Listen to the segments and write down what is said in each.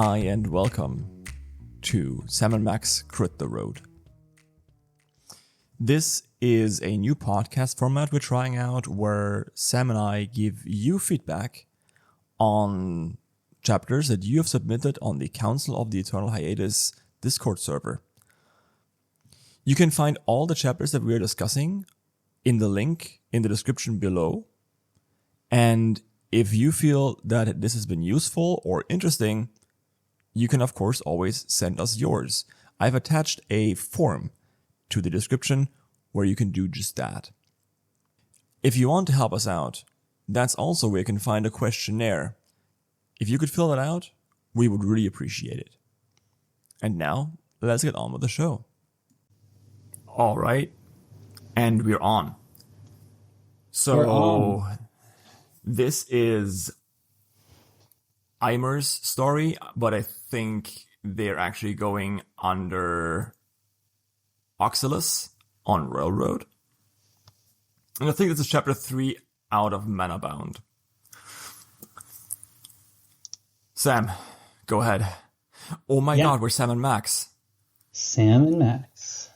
Hi and welcome to Sam and Max Crit the Road. This is a new podcast format we're trying out where Sam and I give you feedback on chapters that you have submitted on the Council of the Eternal Hiatus Discord server. You can find all the chapters that we're discussing in the link in the description below. And if you feel that this has been useful or interesting, you can of course always send us yours. I've attached a form to the description where you can do just that. If you want to help us out, that's also where you can find a questionnaire. If you could fill it out, we would really appreciate it. And now, let's get on with the show. All right, and we're on. So, this is Eimer's story, but I think they're actually going under Oxalis on Railroad. And I think this is chapter 3 out of Manabound. Sam, go ahead. Oh my god, we're Sam and Max. Sam and Max.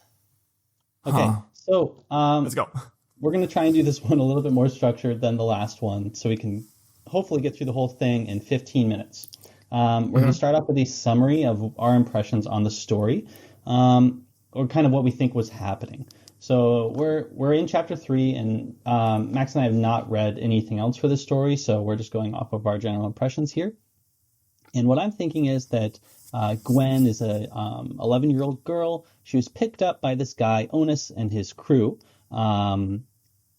Okay, so let's go. We're going to try and do this one a little bit more structured than the last one, so we can hopefully get through the whole thing in 15 minutes. We're going to start off with a summary of our impressions on the story, or kind of what we think was happening. So we're in chapter 3, and Max and I have not read anything else for this story, so we're just going off of our general impressions here. And what I'm thinking is that Gwen is a 11-year-old girl. She was picked up by this guy, Onus, and his crew.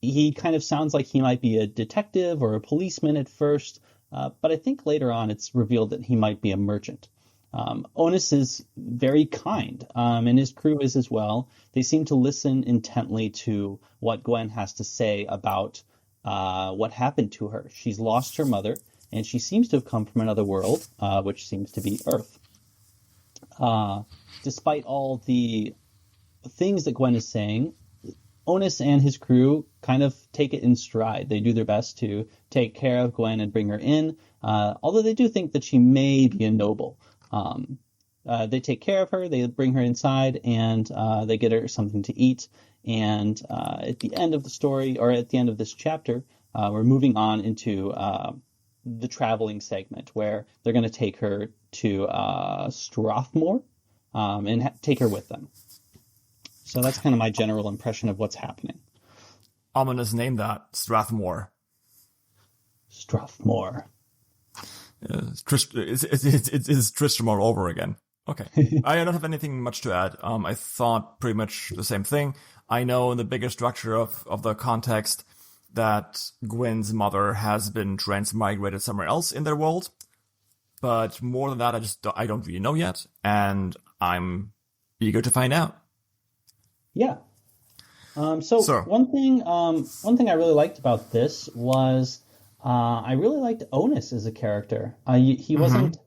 He kind of sounds like he might be a detective or a policeman at first, but I think later on it's revealed that he might be a merchant. Onus is very kind, and his crew is as well. They seem to listen intently to what Gwen has to say about what happened to her. She's lost her mother, and she seems to have come from another world, which seems to be Earth. Despite all the things that Gwen is saying, Onus and his crew kind of take it in stride. They do their best to take care of Gwen and bring her in, although they do think that she may be a noble. They take care of her, they bring her inside, and they get her something to eat. And at the end of the story, or at the end of this chapter, we're moving on into the traveling segment, where they're going to take her to Strathmore and take her with them. So that's kind of my general impression of what's happening. Ominous name that, Strathmore. Strathmore. It's Tristram all over again. Okay. I don't have anything much to add. I thought pretty much the same thing. I know in the bigger structure of the context that Gwen's mother has been transmigrated somewhere else in their world. But more than that, I don't really know yet. And I'm eager to find out. Yeah. So one thing I really liked about this was I really liked Onus as a character. He wasn't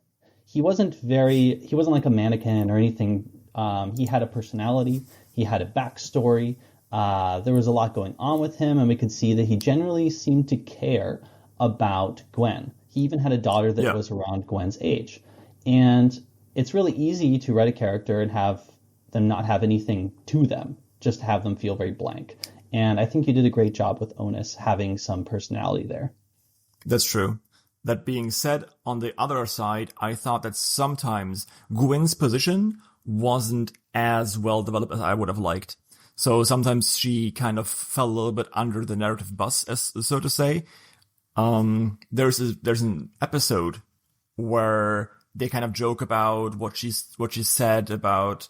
like a mannequin or anything. He had a personality. He had a backstory. There was a lot going on with him, and we could see that he generally seemed to care about Gwen. He even had a daughter that was around Gwen's age. And it's really easy to write a character and have them not have anything to them, just have them feel very blank. And I think you did a great job with Onus having some personality there. That's true. That being said, on the other side, I thought that sometimes Gwen's position wasn't as well developed as I would have liked. So sometimes she kind of fell a little bit under the narrative bus, as so to say. There's an episode where they kind of joke about what she said about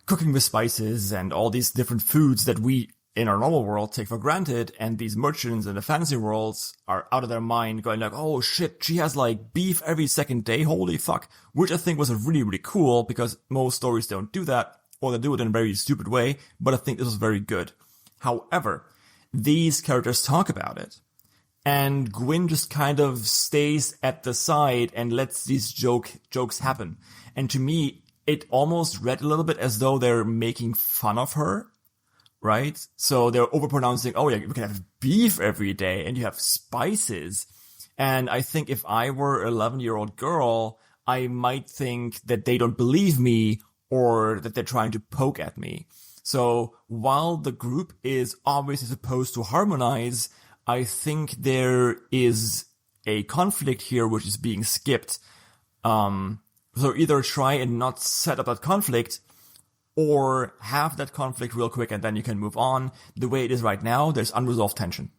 cooking with spices and all these different foods that we in our normal world take for granted, and these merchants in the fantasy worlds are out of their mind going like, oh shit, she has like beef every second day, holy fuck, which I think was really, really cool because most stories don't do that, or they do it in a very stupid way, but I think this was very good. However, these characters talk about it, and Gwyn just kind of stays at the side and lets these jokes happen. And to me, it almost read a little bit as though they're making fun of her, right? So they're overpronouncing, oh yeah, you can have beef every day and you have spices. And I think if I were an 11-year-old girl, I might think that they don't believe me or that they're trying to poke at me. So while the group is obviously supposed to harmonize, I think there is a conflict here which is being skipped. So either try and not set up that conflict or have that conflict real quick and then you can move on. The way it is right now, there's unresolved tension.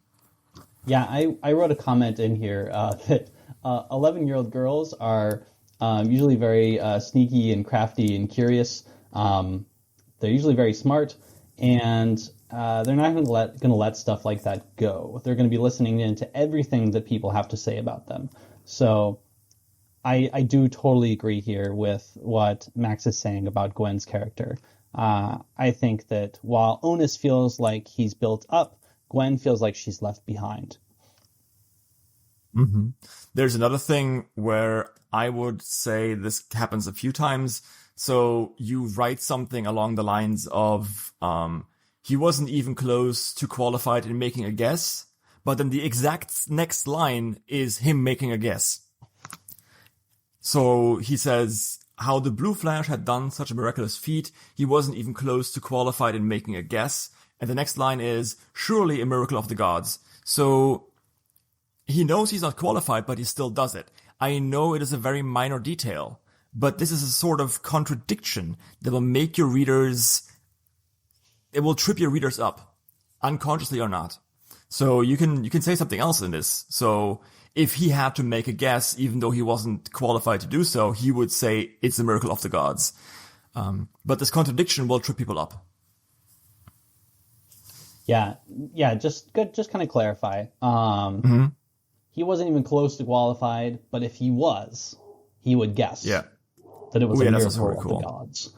Yeah, I wrote a comment in here that 11-year-old girls are usually very sneaky and crafty and curious. They're usually very smart, and they're not going to let stuff like that go. They're going to be listening in to everything that people have to say about them. So I do totally agree here with what Max is saying about Gwen's character. I think that while Onus feels like he's built up, Gwen feels like she's left behind. Mm-hmm. There's another thing where I would say this happens a few times. So you write something along the lines of, he wasn't even close to qualified in making a guess, but then the exact next line is him making a guess. So he says, how the Blue Flash had done such a miraculous feat, he wasn't even close to qualified in making a guess. And the next line is, surely a miracle of the gods. So he knows he's not qualified, but he still does it. I know it is a very minor detail, but this is a sort of contradiction that will make your readers, it will trip your readers up, unconsciously or not. So you can say something else in this. So if he had to make a guess, even though he wasn't qualified to do so, he would say it's a miracle of the gods. But this contradiction will trip people up. Yeah, just kind of clarify. He wasn't even close to qualified, but if he was, he would guess that it was a miracle of the gods.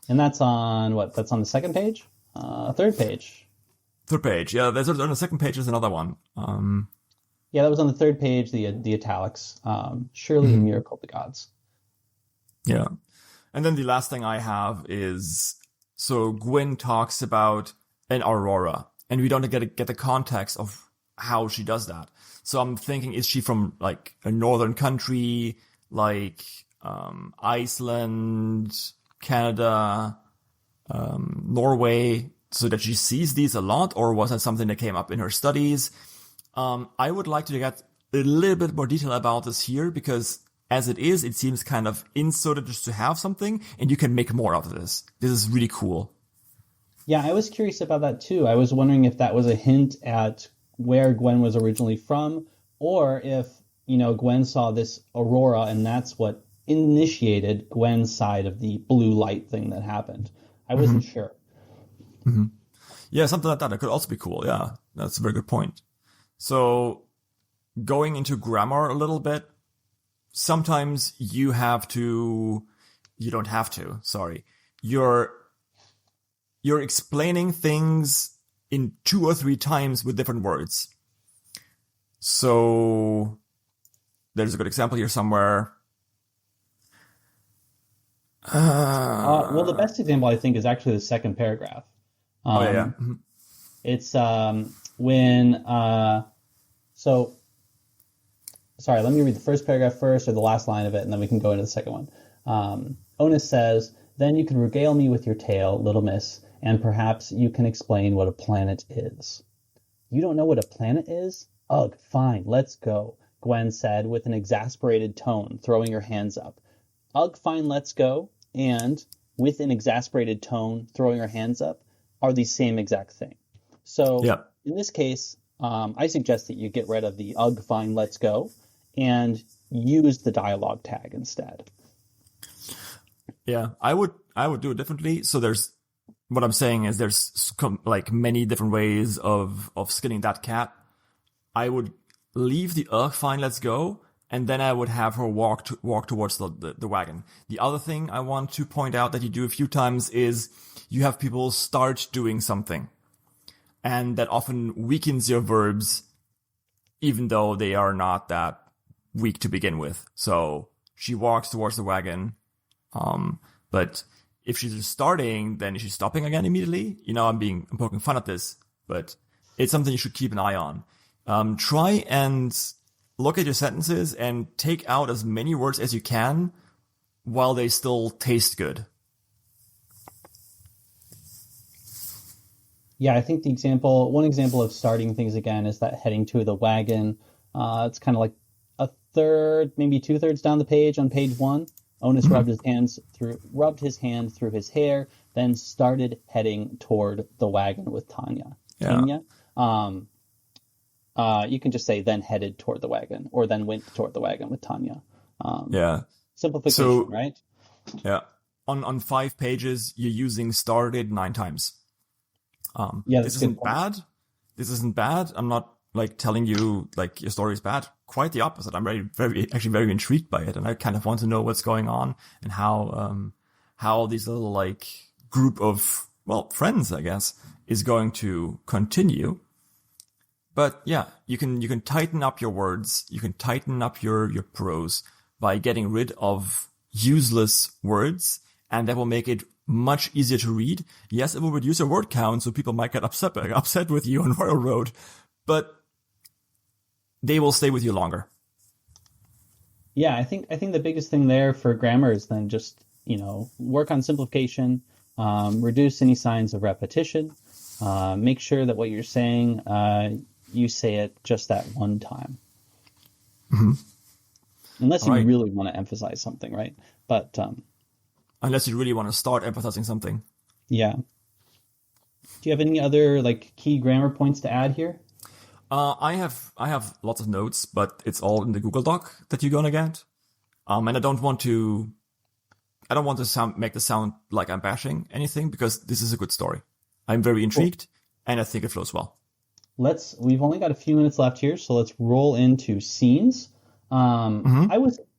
And that's on what? That's on the second page? Third page. Third page, yeah. There's on the second page is another one. Yeah, that was on the third page, the italics. Surely a miracle of the gods. Yeah. And then the last thing I have is, so Gwen talks about an aurora, and we don't get the context of how she does that. So I'm thinking, is she from like a northern country, like Iceland, Canada, Norway, so that she sees these a lot, or was that something that came up in her studies? I would like to get a little bit more detail about this here, because as it is, it seems kind of inserted just to have something, and you can make more out of this. This is really cool. Yeah, I was curious about that too. I was wondering if that was a hint at where Gwen was originally from, or if, Gwen saw this aurora and that's what initiated Gwen's side of the blue light thing that happened. I wasn't sure. Mm-hmm. Yeah, something like that. That could also be cool. Yeah, that's a very good point. So going into grammar a little bit, sometimes you don't have to, sorry. You're explaining things in 2 or 3 times with different words. So there's a good example here somewhere. Well, the best example, I think, is actually the second paragraph. It's when... So, sorry, let me read the first paragraph first, or the last line of it, and then we can go into the second one. Onus says, then you can regale me with your tale, little miss, and perhaps you can explain what a planet is. You don't know what a planet is? Ugh, fine, let's go, Gwen said with an exasperated tone, throwing her hands up. Ugh, fine, let's go, and with an exasperated tone, throwing her hands up, are the same exact thing. So in this case, I suggest that you get rid of the ugh, fine, let's go, and use the dialogue tag instead. Yeah, I would do it differently. So what I'm saying is there's like many different ways of skinning that cat. I would leave the ugh, fine, let's go, and then I would have her walk towards the wagon. The other thing I want to point out that you do a few times is you have people start doing something. And that often weakens your verbs, even though they are not that weak to begin with. So she walks towards the wagon. But if she's just starting, then she's stopping again immediately. I'm poking fun at this, but it's something you should keep an eye on. Try and look at your sentences and take out as many words as you can while they still taste good. Yeah, I think one example of starting things again is that heading to the wagon. It's kind of like a third, maybe 2/3 down the page on page 1. Onus rubbed his hand through his hair, then started heading toward the wagon with Tanya. Yeah. You can just say then headed toward the wagon, or then went toward the wagon with Tanya. Yeah. Simplification, right? Yeah. On 5 pages, you're using started 9 times. This isn't bad. This isn't bad. I'm not like telling you like your story is bad. Quite the opposite. I'm very intrigued by it, and I kind of want to know what's going on and how these little like group of friends, I guess, is going to continue. But yeah, you can tighten up your words. You can tighten up your prose by getting rid of useless words, and that will make it much easier to read. Yes, it will reduce your word count, so people might get upset with you on Royal Road, but they will stay with you longer. Yeah, I think the biggest thing there for grammar is then just, work on simplification, reduce any signs of repetition, make sure that what you're saying, you say it just that one time. Mm-hmm. Unless you really want to emphasize something, right? But unless you really want to start emphasizing something. Yeah. Do you have any other like key grammar points to add here? I have lots of notes, but it's all in the Google Doc that you're gonna get. And I don't want to make this sound like I'm bashing anything, because this is a good story. I'm very intrigued, and I think it flows well. We've only got a few minutes left here, so let's roll into scenes. I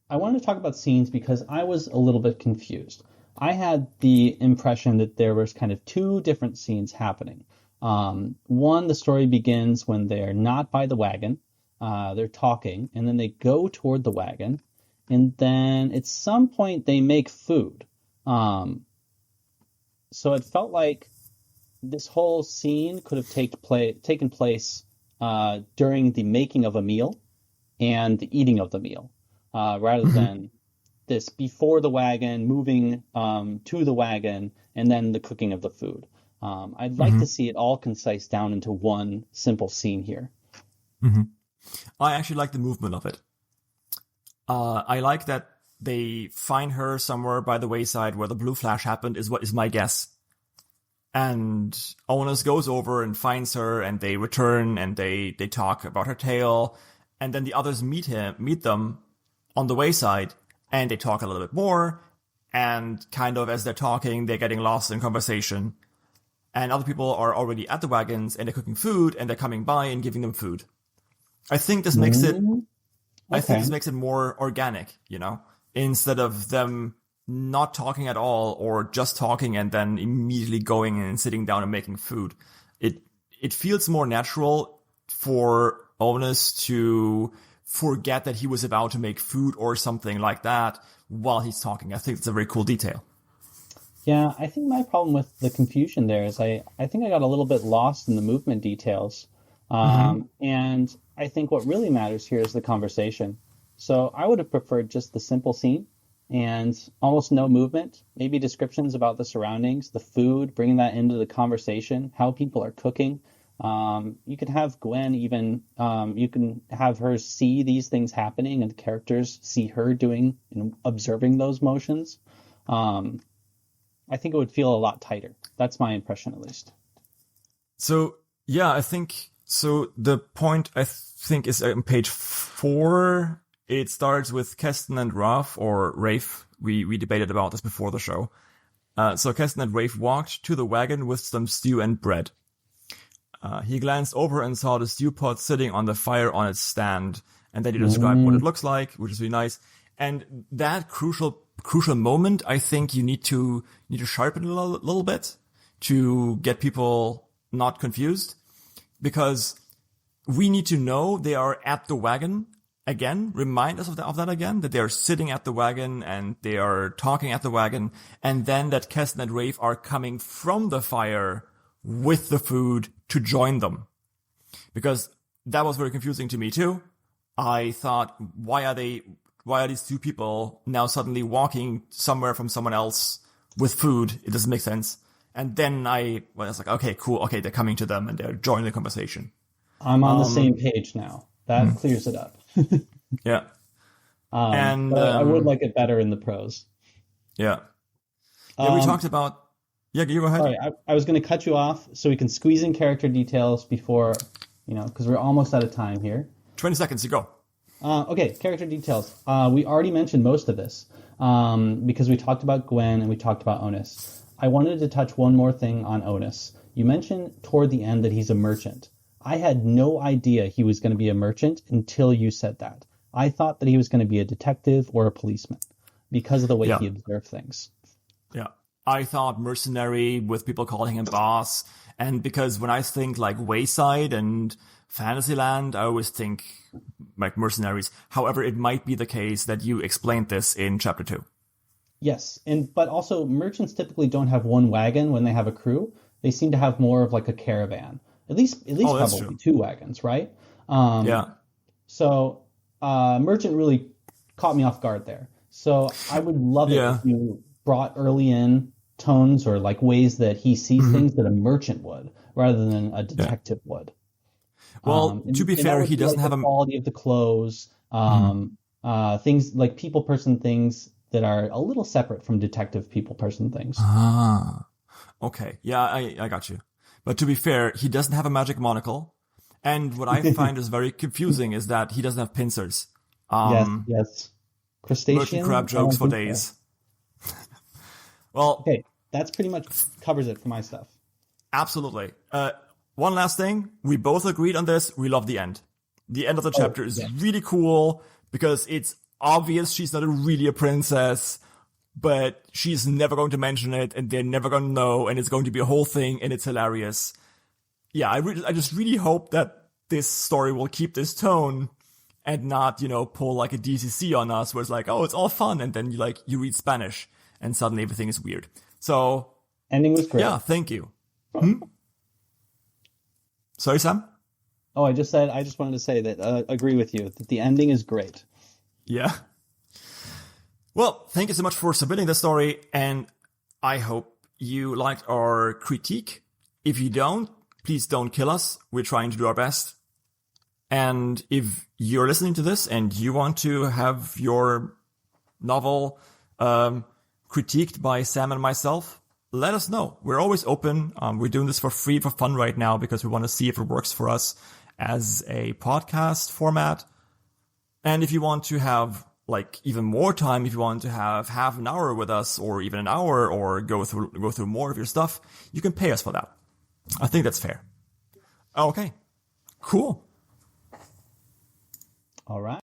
wanted to talk about scenes because I was a little bit confused. I had the impression that there was kind of 2 different scenes happening. One, the story begins when they're not by the wagon. They're talking, and then they go toward the wagon, and then at some point they make food. So it felt like this whole scene could have taken place during the making of a meal and the eating of the meal, rather than this before the wagon, moving to the wagon, and then the cooking of the food. I'd like to see it all concise down into one simple scene here. Mm-hmm. I actually like the movement of it. I like that they find her somewhere by the wayside where the blue flash happened, is my guess. And Onus goes over and finds her, and they return, and they talk about her tale, and then the others meet them on the wayside, and they talk a little bit more, and kind of as they're talking, they're getting lost in conversation. And other people are already at the wagons, and they're cooking food, and they're coming by and giving them food. I think this makes it more organic, instead of them not talking at all, or just talking and then immediately going and sitting down and making food. It feels more natural for Onus to forget that he was about to make food or something like that while he's talking. I think it's a very cool detail. Yeah, I think my problem with the confusion there is I think I got a little bit lost in the movement details. And I think what really matters here is the conversation. So I would have preferred just the simple scene and almost no movement, maybe descriptions about the surroundings, the food, bringing that into the conversation, how people are cooking. You could have Gwen even, you can have her see these things happening and the characters see her doing and observing those motions. I think it would feel a lot tighter. That's my impression, at least. So, yeah, I think, so the point I think is on page 4. It starts with Keston and Rafe, or Rafe. We debated about this before the show. So Keston and Rafe walked to the wagon with some stew and bread. He glanced over and saw the stew pot sitting on the fire on its stand, and then he described what it looks like, which is really nice. And that crucial moment, I think you need to sharpen it a little bit to get people not confused, because we need to know they are at the wagon. Again, remind us of that again, that they are sitting at the wagon and they are talking at the wagon, and then that Keston and Rafe are coming from the fire with the food to join them. Because that was very confusing to me too. I thought, why are these two people now suddenly walking somewhere from someone else with food? It doesn't make sense. And then I was like, okay, cool. Okay, they're coming to them and they're joining the conversation. I'm on the same page now. That clears it up. Yeah. But I would like it better in the prose. Yeah. Yeah, we talked about... Yeah, you go ahead. Sorry, I was going to cut you off so we can squeeze in character details before, because we're almost out of time here. 20 seconds, you go. Okay, character details. We already mentioned most of this because we talked about Gwen and we talked about Onus. I wanted to touch one more thing on Onus. You mentioned toward the end that he's a merchant. I had no idea he was going to be a merchant until you said that. I thought that he was going to be a detective or a policeman because of the way he observed things. Yeah. I thought mercenary with people calling him boss. And because when I think like Wayside and Fantasyland, I always think like mercenaries. However, it might be the case that you explained this in chapter 2. Yes. But also merchants typically don't have one wagon when they have a crew. They seem to have more of like a caravan. At least probably true. 2 wagons, right? So merchant really caught me off guard there. So I would love it if you brought early in tones or like ways that he sees things that a merchant would rather than a detective would. Well, to be fair, he doesn't have the quality of the clothes, things like people person things that are a little separate from detective people person things. Okay. Yeah, I got you. But to be fair, he doesn't have a magic monocle. And what I find is very confusing is that he doesn't have pincers. Yes. Crustacean. Merchant crab jokes for days. Well, okay, that's pretty much covers it for my stuff. Absolutely. One last thing. We both agreed on this. We love the end. The end of the chapter is really cool because it's obvious she's not really a princess, but she's never going to mention it and they're never going to know and it's going to be a whole thing and it's hilarious. Yeah, I just really hope that this story will keep this tone and not, pull like a DCC on us where it's like, oh, it's all fun. And then you read Spanish and suddenly everything is weird. So ending was great. Yeah, thank you. Sorry, Sam? Oh, I just wanted to say that agree with you that the ending is great. Yeah. Well, thank you so much for submitting the story, and I hope you liked our critique. If you don't, please don't kill us. We're trying to do our best. And if you're listening to this and you want to have your novel critiqued by Sam and myself, let us know. We're always open. We're doing this for free, for fun right now, because we want to see if it works for us as a podcast format. And if you want to have even more time, if you want to have half an hour with us or even an hour or go through more of your stuff, you can pay us for that. I think that's fair. Okay. Cool. All right.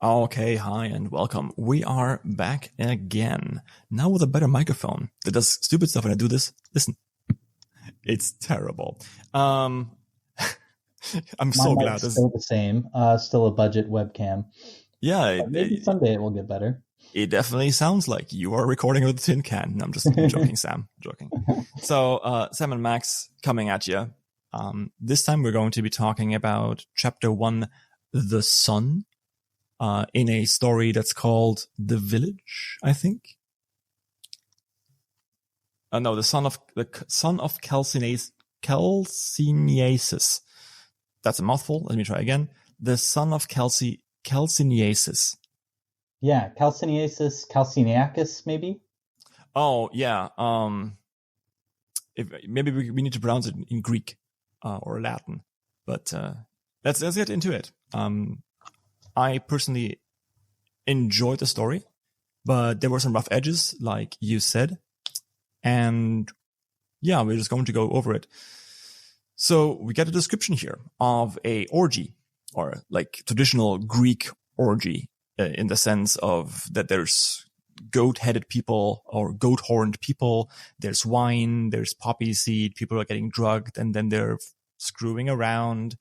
Okay, hi and welcome. We are back again. Now with a better microphone that does stupid stuff when I do this. Listen. It's terrible. I'm so glad. It's still the same. Still a budget webcam. Yeah. Maybe someday it will get better. It definitely sounds like you are recording with a tin can. No, I'm just joking, Sam. Joking. So, Sam and Max coming at you. This time we're going to be talking about Chapter 1, The Sun, in a story that's called The Village, I think. No, the son of Calciniasis. That's a mouthful. Let me try again. The son of Calciniasis. Yeah, Calciniacus, maybe. Oh yeah. Maybe we need to pronounce it in Greek or Latin, but let's get into it. I personally enjoyed the story, but there were some rough edges, like you said. And yeah, we're just going to go over it. So we get a description here of a orgy, or like traditional Greek orgy, in the sense of that there's goat-headed people or goat-horned people, there's wine, there's poppy seed, people are getting drugged, and then they're screwing around,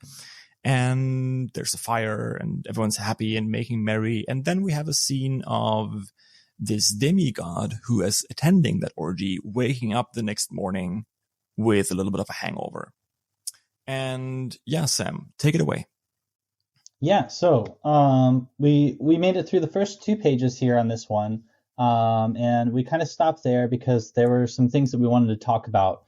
and there's a fire, and everyone's happy and making merry. And then we have a scene of this demigod who is attending that orgy, waking up the next morning with a little bit of a hangover. And yeah, Sam, take it away. Yeah, so we made it through the first 2 pages here on this one, and we kind of stopped there because there were some things that we wanted to talk about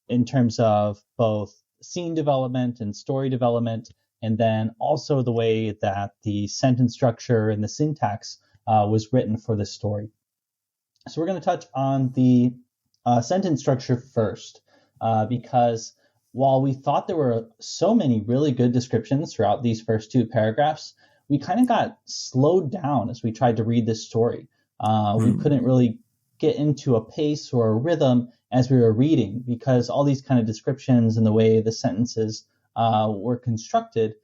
in terms of both scene development and story development, and then also the way that the sentence structure and the syntax was written for this story. So we're going to touch on the sentence structure first, because while we thought there were so many really good descriptions throughout these first 2 paragraphs, we kind of got slowed down as we tried to read this story. We couldn't really get into a pace or a rhythm as we were reading because all these kind of descriptions and the way the sentences were constructed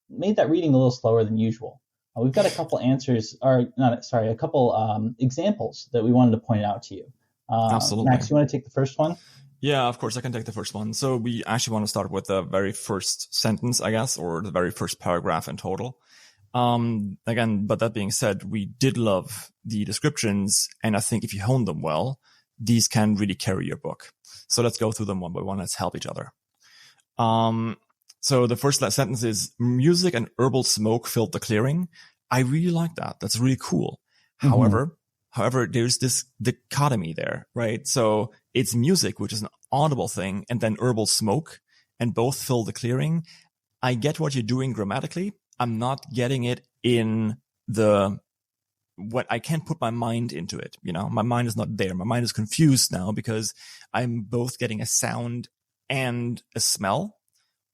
made that reading a little slower than usual. We've got a couple examples that we wanted to point out to you. Absolutely. Max, you want to take the first one? Yeah, of course, I can take the first one. So we actually want to start with the very first sentence, I guess, or the very first paragraph in total. Again, but that being said, we did love the descriptions, and I think if you hone them well, these can really carry your book. So let's go through them one by one. Let's help each other. So the first sentence is, music and herbal smoke filled the clearing. I really like that. That's really cool. Mm-hmm. However, there's this dichotomy there, right? So it's music, which is an audible thing, and then herbal smoke, and both fill the clearing. I get what you're doing grammatically. I'm not getting it in what I can't put my mind into it. You know, my mind is not there. My mind is confused now because I'm both getting a sound and a smell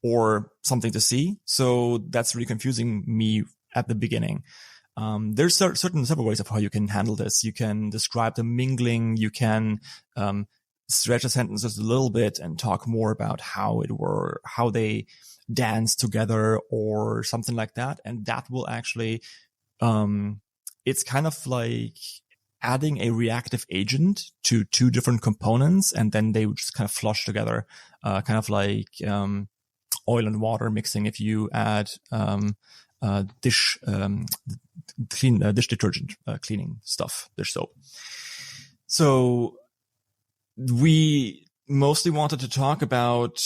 or something to see. So that's really confusing me at the beginning. There's several ways of how you can handle this. You can describe the mingling. You can stretch a sentence just a little bit and talk more about how they dance together or something like that. And that will actually, it's kind of like adding a reactive agent to 2 different components, and then they would just kind of flush together, kind of like oil and water mixing. If you add dish detergent, cleaning stuff, dish soap. So we mostly wanted to talk about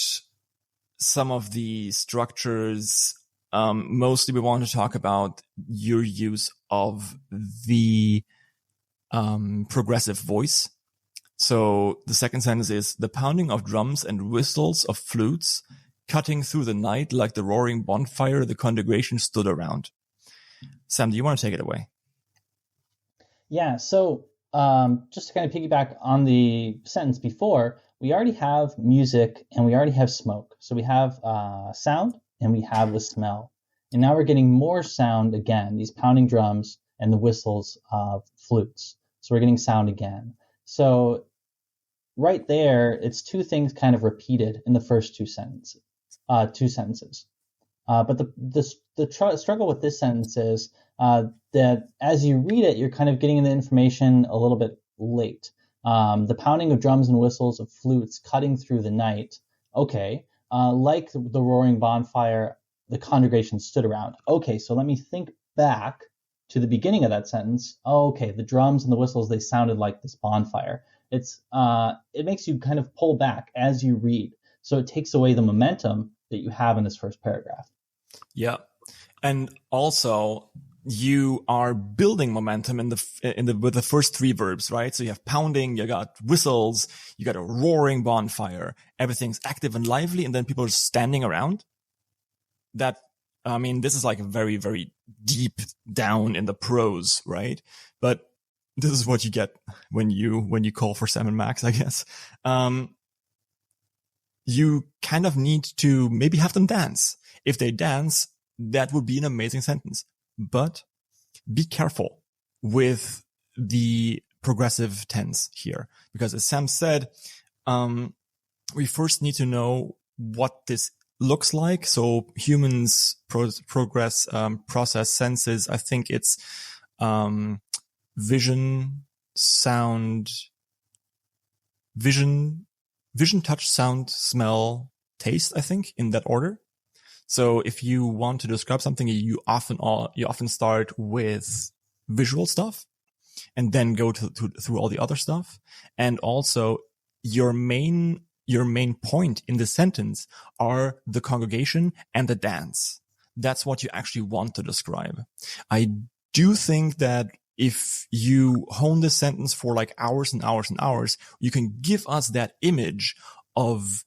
some of the structures. Mostly we want to talk about your use of the progressive voice. So the second sentence is, the pounding of drums and whistles of flutes cutting through the night like the roaring bonfire the congregation stood around. Sam, do you want to take it away? Yeah, so just to kind of piggyback on the sentence before, we already have music and we already have smoke. So we have sound and we have the smell. And now we're getting more sound again, these pounding drums and the whistles of flutes. So we're getting sound again. So right there, it's 2 things kind of repeated in the first 2 sentences. But the struggle with this sentence is that as you read it, you're kind of getting the information a little bit late. The pounding of drums and whistles of flutes cutting through the night. Okay, like the roaring bonfire, the congregation stood around. Okay, so let me think back to the beginning of that sentence. Oh, okay, the drums and the whistles, they sounded like this bonfire. It makes you kind of pull back as you read. So it takes away the momentum that you have in this first paragraph. Yeah. And also you are building momentum with the first 3 verbs, right? So you have pounding, you got whistles, you got a roaring bonfire, everything's active and lively, and then people are standing around. This is like very, very deep down in the prose, right? But this is what you get when you call for Sam and Max, I guess. You kind of need to maybe have them dance. If they dance, that would be an amazing sentence. But be careful with the progressive tense here, because as Sam said, we first need to know what this looks like. So humans process senses. I think it's vision, touch, sound, smell, taste, I think, in that order. So if you want to describe something, you often start with visual stuff and then go through all the other stuff. And also your main your main point in the sentence are the congregation and the dance. That's what you actually want to describe. I do think that if you hone the sentence for like hours and hours and hours, you can give us that image of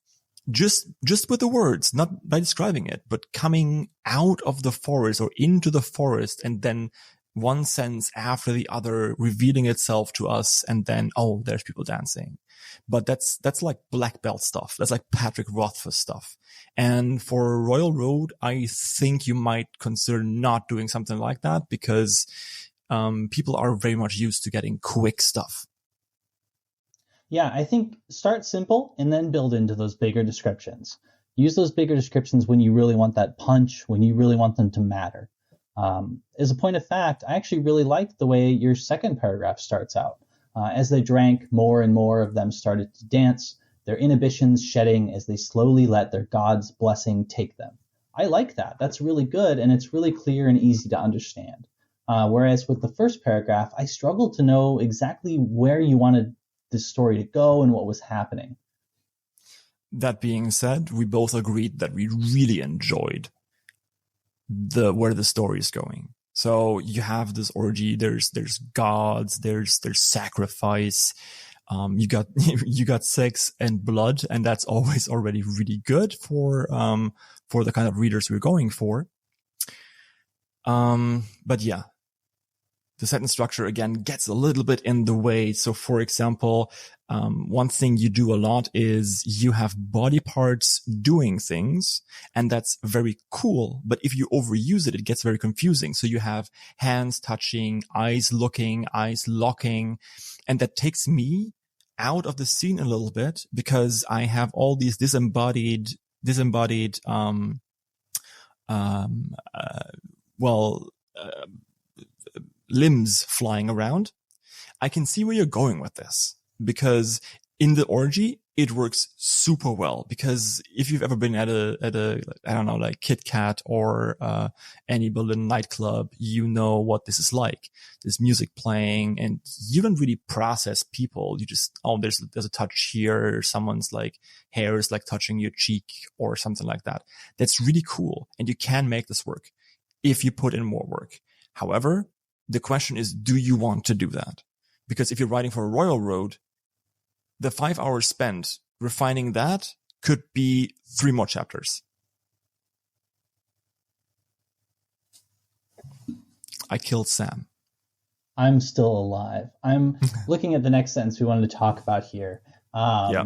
just with the words, not by describing it, but coming out of the forest or into the forest, and then one sentence after the other revealing itself to us, and then, oh, there's people dancing. But that's like black belt stuff. That's like Patrick Rothfuss stuff. And for Royal Road, I think you might consider not doing something like that, because people are very much used to getting quick stuff. Yeah, I think start simple and then build into those bigger descriptions. Use those bigger descriptions when you really want that punch, when you really want them to matter. As a point of fact, I actually really liked the way your second paragraph starts out. As they drank, more and more of them started to dance, their inhibitions shedding as they slowly let their God's blessing take them. I like that. That's really good, and it's really clear and easy to understand. Whereas with the first paragraph, I struggled to know exactly where you wanted this story to go and what was happening. That being said, we both agreed that we really enjoyed where the story is going. So you have this orgy, there's gods, there's sacrifice, you got sex and blood, and that's always already really good for the kind of readers we're going for. But yeah, the sentence structure again gets a little bit in the way. So for example, one thing you do a lot is you have body parts doing things, and that's very cool. But if you overuse it, it gets very confusing. So you have hands touching, eyes looking, eyes locking, and that takes me out of the scene a little bit, because I have all these disembodied, limbs flying around. I can see where you're going with this, because in the orgy, it works super well. Because if you've ever been at a, I don't know, like Kit Kat or, any Berlin nightclub, you know what this is like. There's music playing, and you don't really process people. You just, oh, there's a touch here, or someone's like hair is like touching your cheek or something like that. That's really cool. And you can make this work if you put in more work. However, the question is, do you want to do that? Because if you're writing for a Royal Road, the 5 hours spent refining that could be 3 more chapters. I killed Sam. I'm still alive. I'm looking at the next sentence we wanted to talk about here. Yeah.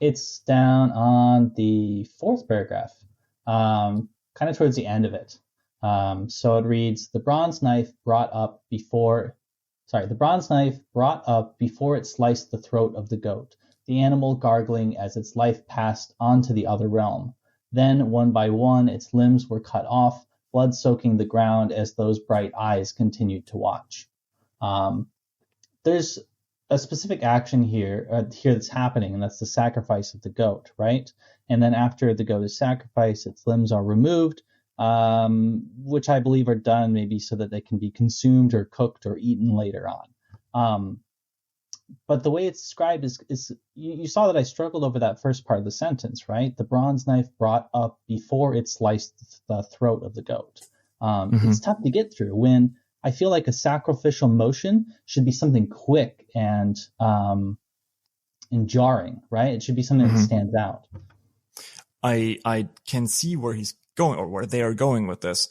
It's down on the 4th paragraph, kind of towards the end of it. So it reads, the bronze knife brought up before it sliced the throat of the goat, the animal gargling as its life passed on to the other realm. Then, one by one, its limbs were cut off, blood soaking the ground as those bright eyes continued to watch. There's a specific action here that's happening, and that's the sacrifice of the goat, right? And then after the goat is sacrificed, its limbs are removed, which I believe are done maybe so that they can be consumed or cooked or eaten later on. But the way it's described is you saw that I struggled over that first part of the sentence, right? The bronze knife brought up before it sliced the throat of the goat. It's tough to get through when I feel like a sacrificial motion should be something quick and jarring, right? It should be something that stands out. I can see where he's going, or where they are going with this.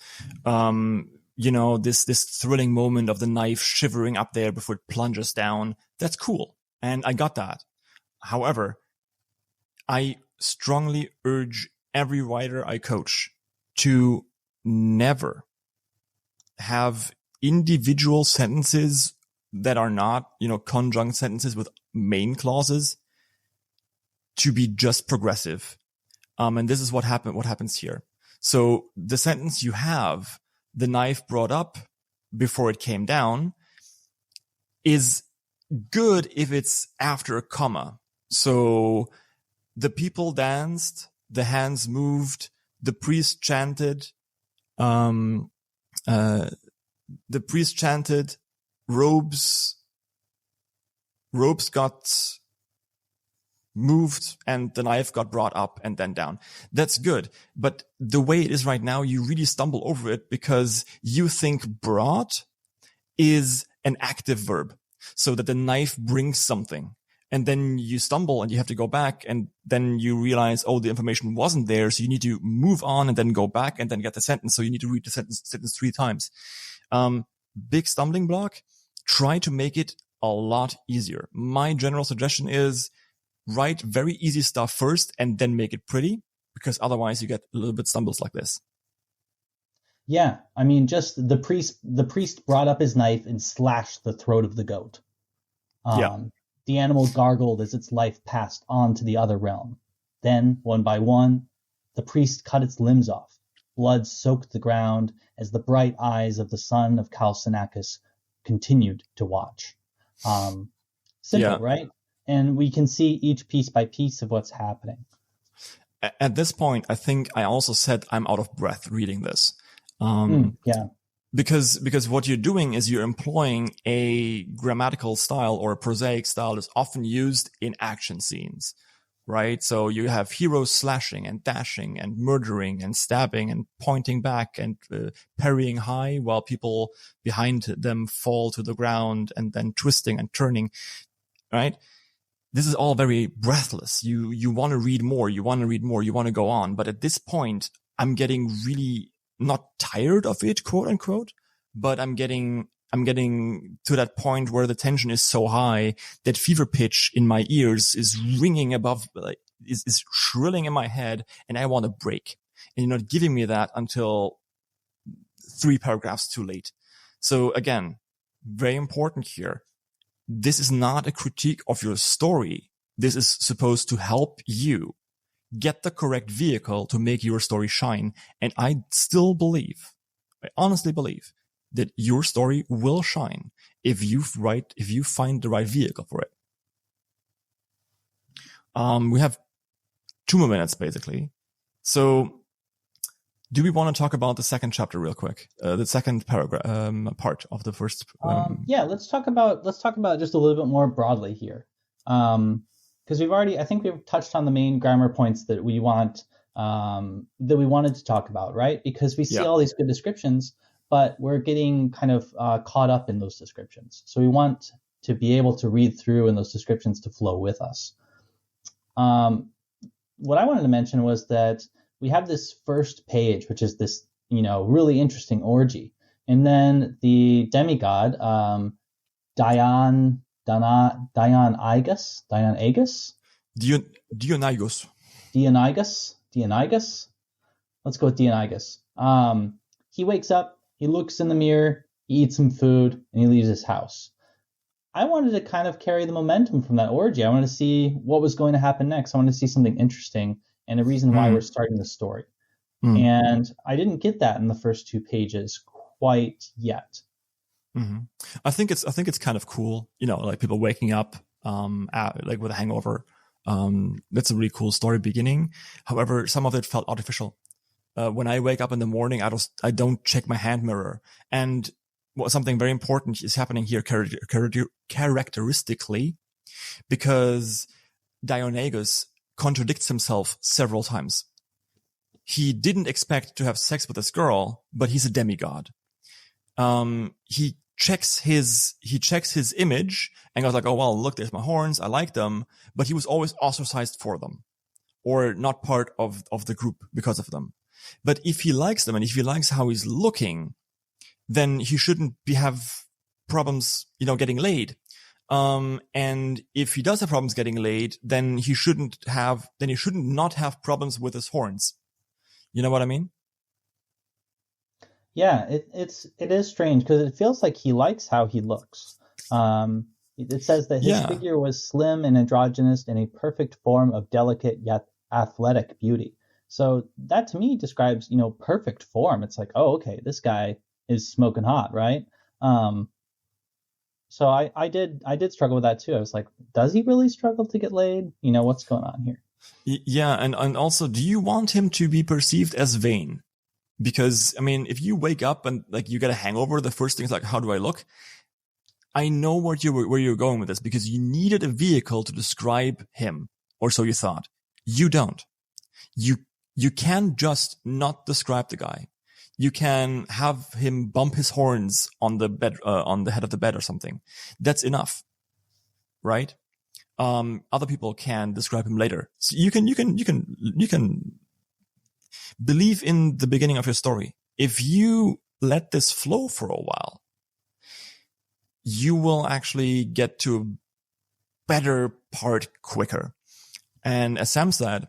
This thrilling moment of the knife shivering up there before it plunges down. That's cool. And I got that. However, I strongly urge every writer I coach to never have individual sentences that are not, conjunct sentences with main clauses to be just progressive. And this is what happens here. So the sentence you have, the knife brought up before it came down, is good if it's after a comma. So the people danced, the hands moved, the priest chanted, robes got moved and the knife got brought up and then down. That's good. But the way it is right now, you really stumble over it because you think brought is an active verb, so that the knife brings something. And then you stumble and you have to go back, and then you realize, oh, the information wasn't there. So you need to move on and then go back and then get the sentence. So you need to read the sentence 3 times. Big stumbling block. Try to make it a lot easier. My general suggestion is write very easy stuff first and then make it pretty, because otherwise you get a little bit stumbles like this. Yeah, I mean, just the priest brought up his knife and slashed the throat of the goat. The animal gargled as its life passed on to the other realm. Then, one by one, the priest cut its limbs off. Blood soaked the ground as the bright eyes of the son of Calcinacus continued to watch. Simple, right? And we can see each piece by piece of what's happening. At this point, I think I also said I'm out of breath reading this. Because what you're doing is you're employing a grammatical style or a prosaic style that's often used in action scenes, right? So you have heroes slashing and dashing and murdering and stabbing and pointing back and parrying high while people behind them fall to the ground and then twisting and turning, right? This is all very breathless. You want to read more. You want to go on. But at this point, I'm getting really not tired of it, quote unquote, but I'm getting to that point where the tension is so high that fever pitch in my ears is ringing above, like, is shrilling in my head, and I want to break. And you're not giving me that until 3 paragraphs too late. So again, very important here. This is not a critique of your story. This is supposed to help you get the correct vehicle to make your story shine. And I honestly believe that your story will shine if you find the right vehicle for it. We have 2 more minutes basically. So do we want to talk about the second chapter real quick? The second paragraph, part of the first. Let's talk about it just a little bit more broadly here. Because I think we've touched on the main grammar points that we wanted to talk about, right? Because we see all these good descriptions, but we're getting kind of caught up in those descriptions. So we want to be able to read through and those descriptions to flow with us. What I wanted to mention was that we have this first page, which is this, really interesting orgy. And then the demigod, Dionygus. Let's go with Dionygus. He wakes up, he looks in the mirror, he eats some food, and he leaves his house. I wanted to kind of carry the momentum from that orgy. I wanted to see what was going to happen next. I wanted to see something interesting and a reason why we're starting the story. And I didn't get that in the first 2 pages quite yet. Mm-hmm. I think it's kind of cool, like people waking up, like with a hangover. That's a really cool story beginning. However, some of it felt artificial. When I wake up in the morning, I don't check my hand mirror. And something very important is happening here characteristically, because Dionygus contradicts himself several times. He didn't expect to have sex with this girl, but he's a demigod. He checks his image and goes like, oh, well, look, there's my horns. I like them. But he was always ostracized for them, or not part of the group because of them. But if he likes them and if he likes how he's looking, then he shouldn't have problems, getting laid. And if he does have problems getting laid, then he shouldn't not have problems with his horns. You know what I mean? Yeah, it is strange because it feels like he likes how he looks. It says that his figure was slim and androgynous in a perfect form of delicate yet athletic beauty. So that to me describes, perfect form. It's like, oh, okay, this guy is smoking hot, right? So I did struggle with that too. I was like, does he really struggle to get laid? What's going on here? Yeah, and also, do you want him to be perceived as vain? Because, I mean, if you wake up and like you get a hangover, the first thing is like, how do I look? I know where you're going with this, because you needed a vehicle to describe him. or so you thought. You don't. You can just not describe the guy. You can have him bump his horns on the bed, on the head of the bed or something. That's enough, right? Other people can describe him later. So you can believe in the beginning of your story. If you let this flow for a while, you will actually get to a better part quicker. And as Sam said,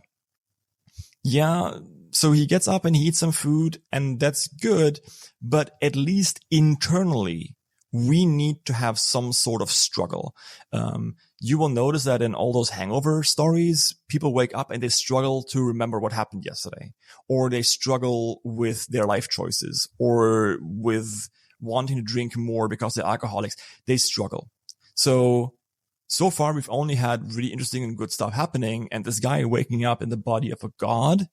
yeah, so he gets up and he eats some food, and that's good, but at least internally, we need to have some sort of struggle. You will notice that in all those hangover stories, people wake up and they struggle to remember what happened yesterday, or they struggle with their life choices, or with wanting to drink more because they're alcoholics. They struggle. So far we've only had really interesting and good stuff happening, and this guy waking up in the body of a god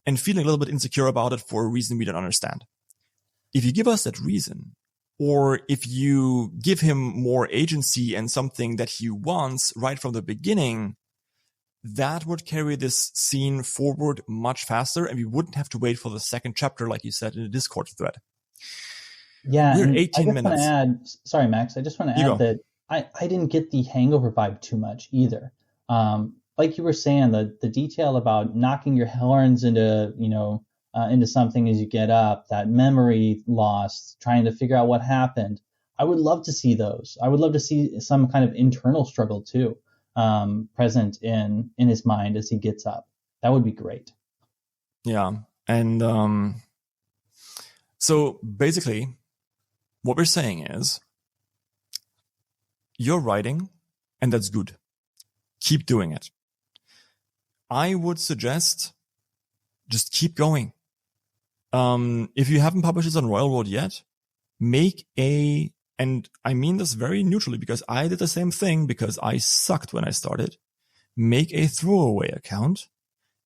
and feeling a little bit insecure about it for a reason we don't understand. If you give us that reason, or if you give him more agency and something that he wants right from the beginning, that would carry this scene forward much faster, and we wouldn't have to wait for the second chapter, like you said in the Discord thread. Yeah, we're and 18 minutes. Sorry, Max. I just want to add that I didn't get the hangover vibe too much either. Like you were saying, the detail about knocking your horns into something as you get up, that memory loss, trying to figure out what happened. I would love to see those. I would love to see some kind of internal struggle too, present in his mind as he gets up. That would be great. Yeah, and so basically, what we're saying is, you're writing, and that's good. Keep doing it. I would suggest just keep going. If you haven't published this on Royal Road yet, and I mean this very neutrally because I did the same thing because I sucked when I started. Make a throwaway account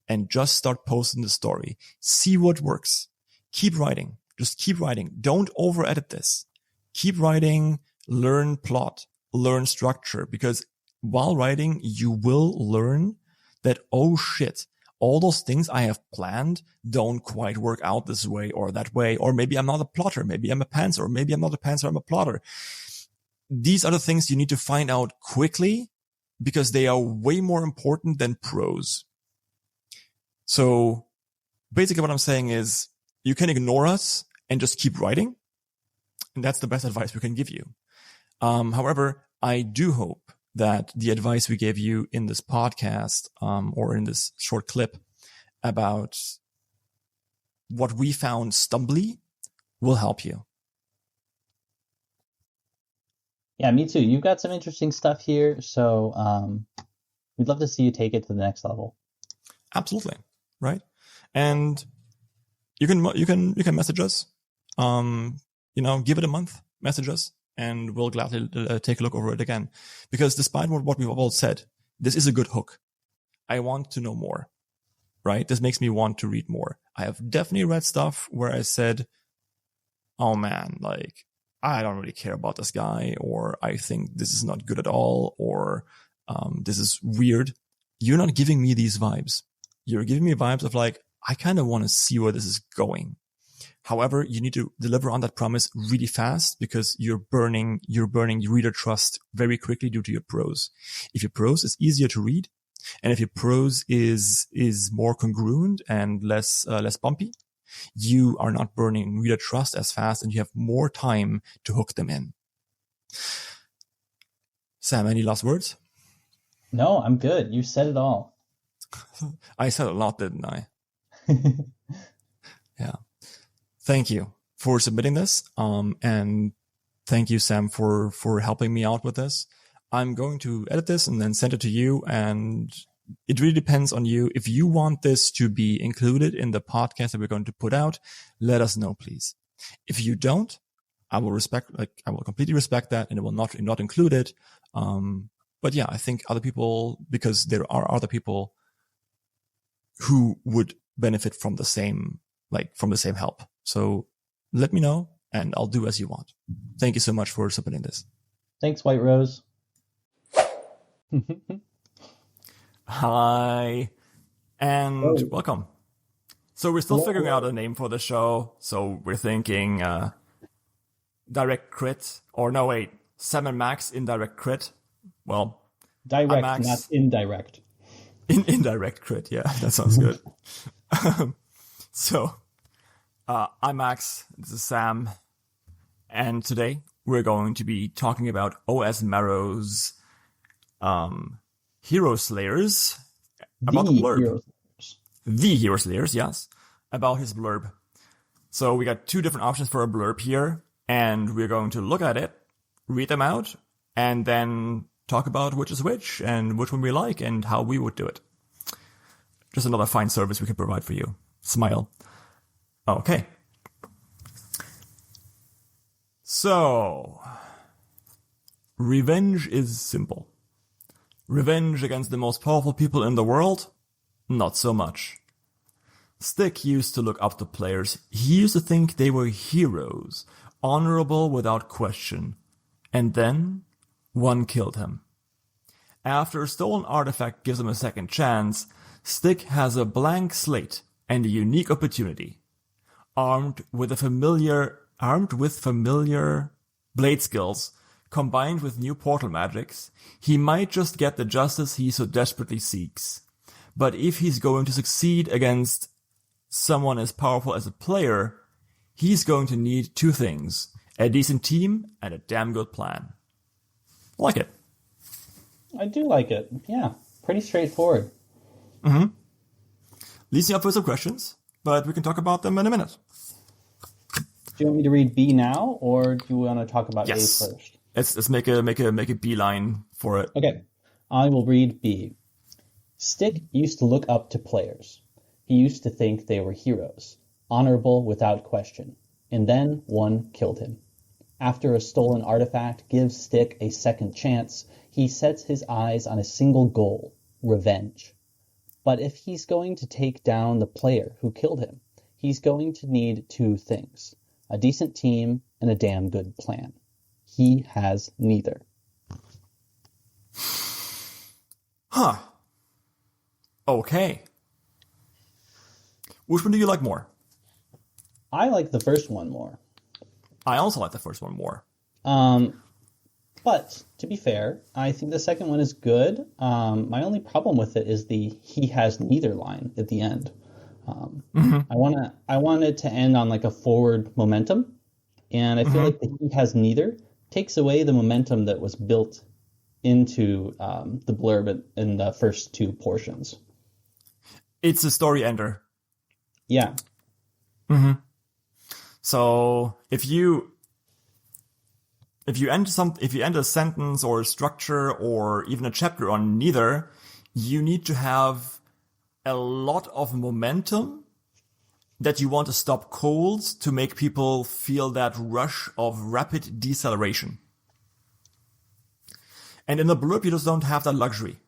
and just start posting the story. See what works. Keep writing. Just keep writing. Don't over edit this. Keep writing, learn plot, learn structure, because while writing, you will learn that, oh shit, all those things I have planned don't quite work out this way or that way, or maybe I'm not a plotter, maybe I'm a pantser, or maybe I'm not a pantser, I'm a plotter. These are the things you need to find out quickly because they are way more important than prose. So basically what I'm saying is you can ignore us and just keep writing. And that's the best advice we can give you. However, I do hope that the advice we gave you in this podcast, or in this short clip about what we found stumbly will help you. Yeah, me too. You've got some interesting stuff here, so we'd love to see you take it to the next level. Absolutely, right? And you can message us. Give it a month, message us, and we'll gladly take a look over it again. Because despite what we've all said, this is a good hook. I want to know more, right? This makes me want to read more. I have definitely read stuff where I said, oh man, like, I don't really care about this guy, or I think this is not good at all, or this is weird. You're not giving me these vibes. You're giving me vibes of like, I kind of want to see where this is going. However, you need to deliver on that promise really fast because you're burning reader trust very quickly due to your prose. If your prose is easier to read, and if your prose is more congruent and less bumpy, you are not burning reader trust as fast, and you have more time to hook them in. Sam, any last words? No, I'm good. You said it all. I said a lot, didn't I? Yeah. Thank you for submitting this. And thank you, Sam, for helping me out with this. I'm going to edit this and then send it to you. And it really depends on you. If you want this to be included in the podcast that we're going to put out, let us know, please. If you don't, I will completely respect that, and it will not include it. But yeah, I think other people, because there are other people who would benefit from the same help. So let me know and I'll do as you want. Thank you so much for submitting this. Thanks, White Rose. Hi, and Oh. welcome. So we're still Hello, figuring hello. out a name for the show. So we're thinking direct crit, or no, wait, 7 max indirect crit. Well, Direct, not IMAX indirect. indirect crit. Yeah, that sounds good. So IMAX, this is Sam, and today we're going to be talking about OS Marrow's Hero Slayers, about the The blurb. heroes. The Hero Slayers, yes, about his blurb. So we got 2 different options for a blurb here, and we're going to look at it, read them out, and then talk about which is which, and which one we like, and how we would do it. Just another fine service we can provide for you. Smile. Okay. So, revenge is simple. Revenge against the most powerful people in the world? Not so much. Stick used to look up to players. He used to think they were heroes, honorable without question. And then, one killed him. After a stolen artifact gives him a second chance, Stick has a blank slate and a unique opportunity. Armed with familiar blade skills, combined with new portal magics, he might just get the justice he so desperately seeks. But if he's going to succeed against someone as powerful as a player, he's going to need 2 things: a decent team and a damn good plan. Like it. I do like it. Yeah, pretty straightforward. Leads me up for some questions, but we can talk about them in a minute. Do you want me to read B now, or do you want to talk about Yes. A first? Let's make a beeline for it. Okay, I will read B. Stick used to look up to players. He used to think they were heroes, honorable without question. And then one killed him. After a stolen artifact gives Stick a second chance, he sets his eyes on a single goal: revenge. But if he's going to take down the player who killed him, he's going to need 2 things: a decent team and a damn good plan. He has neither. Huh. Okay. Which one do you like more? I like the first one more. I also like the first one more. But to be fair, I think the second one is good. My only problem with it is the "he has neither" line at the end. I want it to end on like a forward momentum, and I feel like the "he has neither" takes away the momentum that was built into the blurb in the first 2 portions. It's a story ender. Yeah. So if you end a sentence or a structure or even a chapter on neither, you need to have a lot of momentum that you want to stop cold to make people feel that rush of rapid deceleration. And in the blurb, you just don't have that luxury.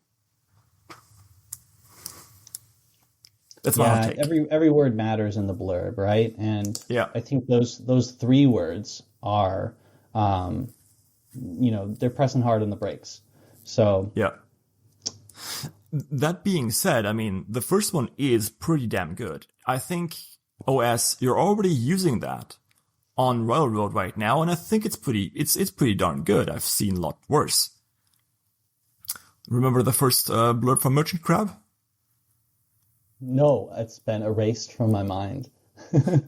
That's my hot take. Every word matters in the blurb, right? And Yeah. I think those 3 words are, they're pressing hard on the brakes. So Yeah. That being said, I mean, the first one is pretty damn good. I think OS, you're already using that on Railroad right now, and I think it's pretty darn good. I've seen a lot worse. Remember the first blurb from Merchant Crab? no, it's been erased from my mind.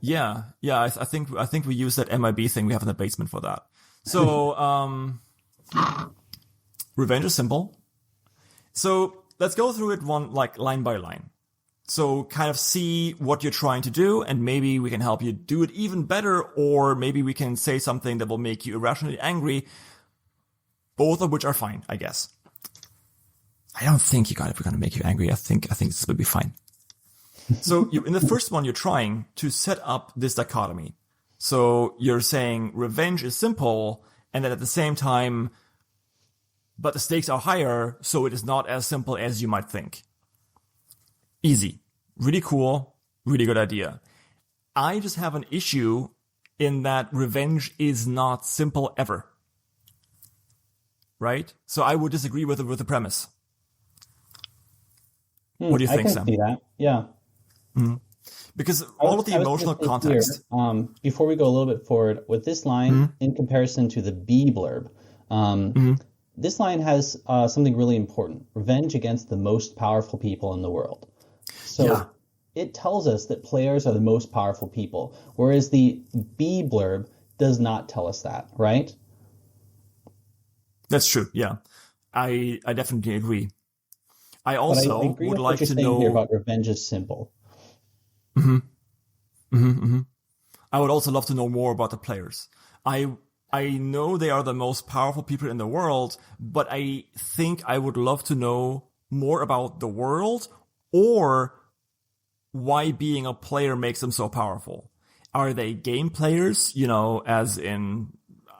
Yeah. I think we use that MIB thing we have in the basement for that. So, revenge is simple. So let's go through it line by line. So kind of see what you're trying to do, and maybe we can help you do it even better, or maybe we can say something that will make you irrationally angry. Both of which are fine, I guess. I don't think we're gonna make you angry. I think this will be fine. So in the first one, you're trying to set up this dichotomy. So you're saying revenge is simple, and then at the same time, but the stakes are higher, so it is not as simple as you might think. Easy. Really cool. Really good idea. I just have an issue in that revenge is not simple ever. Right? So I would disagree with the premise. What do you I think, can Sam? see that. Yeah. Because all of the I was going emotional to say here, context. before we go a little bit forward, with this line in comparison to the B blurb, um, Mhm. this line has something really important: revenge against the most powerful people in the world. Yeah, So it tells us that players are the most powerful people, whereas the B blurb does not tell us that, right? that's true. Yeah, I definitely agree. I But I also agree would with what like you're to saying here know. about revenge is simple. Mhm, mhm, mhm. I would also love to know more about the players. I I know they are the most powerful people in the world, but I think I would love to know more about the world or why being a player makes them so powerful. Are they game players? As in,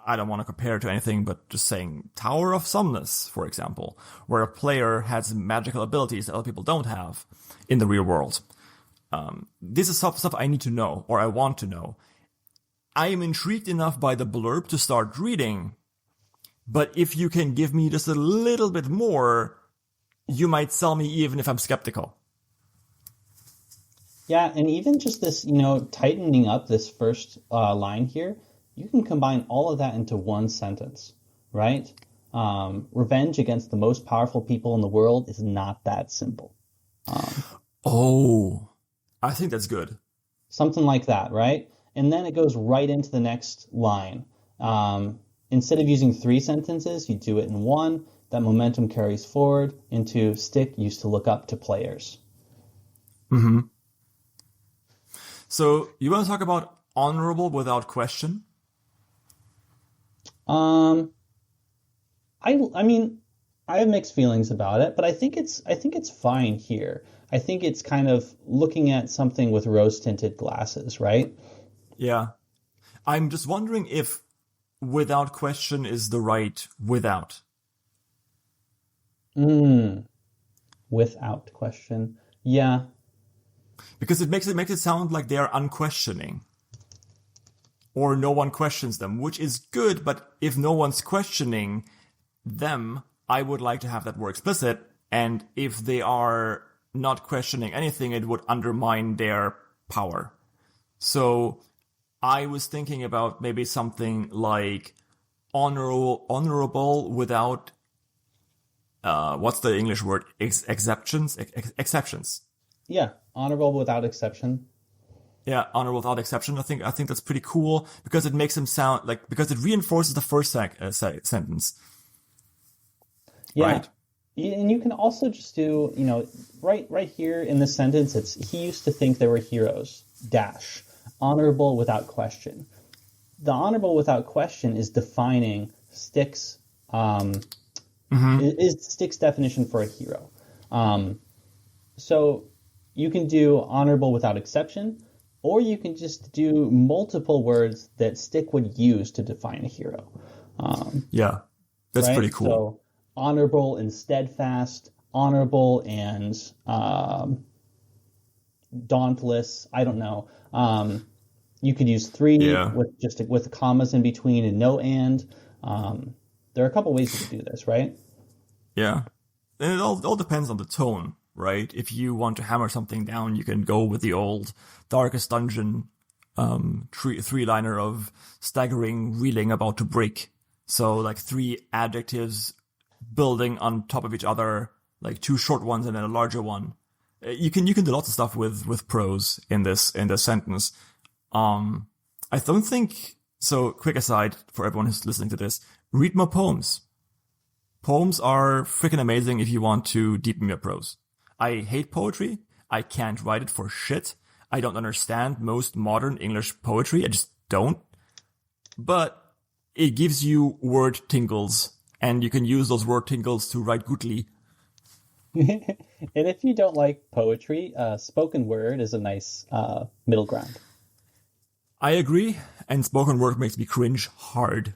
I don't want to compare it to anything, but just saying Tower of Somnus, for example, where a player has magical abilities that other people don't have in the real world. This is stuff I need to know, or I want to know. I am intrigued enough by the blurb to start reading, but if you can give me just a little bit more, you might sell me even if I'm skeptical. Yeah, and even just this, tightening up this first line here, you can combine all of that into one sentence, right? Revenge against the most powerful people in the world is not that simple. Um, Oh, I think that's good. Something like that, right? And then it goes right into the next line. Instead of using three sentences, you do it in one. That momentum carries forward into Stick used to look up to players. Mm-hmm. So you want to talk about honorable without question? Um, I mean, I have mixed feelings about it, but I think it's fine here. I think it's kind of looking at something with rose-tinted glasses, right? Yeah. I'm just wondering if without question is the right without. Mm, without question. Yeah. Because it makes it sound like they are unquestioning. Or no one questions them, which is good, but if no one's questioning them, I would like to have that more explicit. And if they are not questioning anything, it would undermine their power. So I was thinking about maybe something like honorable without what's the English word? Exceptions. Yeah. Honorable without exception. Yeah, honorable without exception. I think that's pretty cool because it makes them sound like because it reinforces the first sentence, Yeah. right? And you can also just do, right here in this sentence, it's he used to think there were heroes, dash, honorable without question. The honorable without question is defining Stick's is Stick's definition for a hero. So you can do honorable without exception, or you can just do multiple words that Stick would use to define a hero. Yeah, that's pretty Right? cool. So honorable and steadfast, honorable and dauntless. I don't know. You could use three Yeah, with commas in between and no and. There are a couple ways you could do this, right? yeah. And it all depends on the tone, right? If you want to hammer something down, you can go with the old Darkest Dungeon three-liner of staggering, reeling, about to break. So like three adjectives building on top of each other, like two short ones and then a larger one. You can do lots of stuff with prose in this sentence. I don't think so. Quick aside for everyone who's listening to this: read more poems. Poems are freaking amazing if you want to deepen your prose. I hate poetry. I can't write it for shit. I don't understand most modern English poetry. I just don't. But it gives you word tingles, and you can use those word tingles to write goodly. And if you don't like poetry, spoken word is a nice middle ground. I agree, and spoken word makes me cringe hard.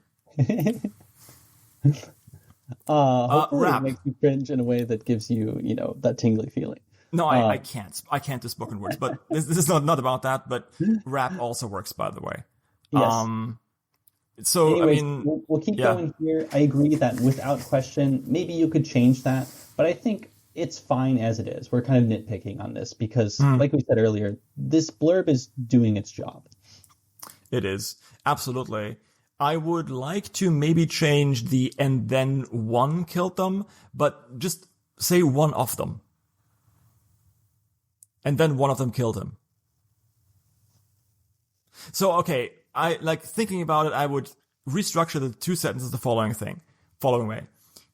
Hopefully it Rap. makes you cringe in a way that gives you, that tingly feeling. No, I Uh, can't. I can't do spoken words, but this is not about that, but rap also works, by the way. yes. So, I Anyways, mean, we'll keep yeah, going here. I agree that without question, maybe you could change that. But I think it's fine as it is. We're kind of nitpicking on this because, like we said earlier, this blurb is doing its job. It is. Absolutely. I would like to maybe change the "and then one killed them," but just say one of them. And then one of them killed him. So, okay, I like thinking about it, I would restructure the two sentences the following way.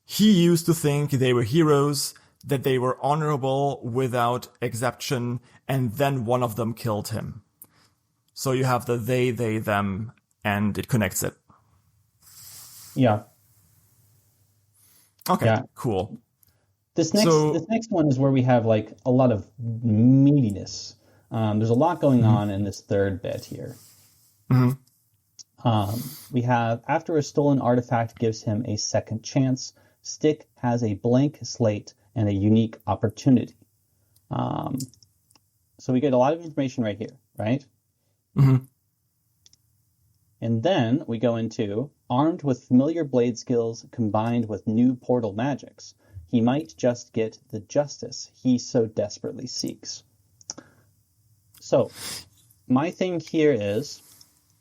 He used to think they were heroes, that they were honorable without exception, and then one of them killed him. So you have the they, them, and it connects it. Yeah. Okay, Yeah. cool. This next one is where we have like a lot of meatiness. There's a lot going on in this third bit here. We have, after a stolen artifact gives him a second chance, Stick has a blank slate and a unique opportunity. So we get a lot of information right here, right? And then we go into, armed with familiar blade skills combined with new portal magics, he might just get the justice he so desperately seeks. So, my thing here is,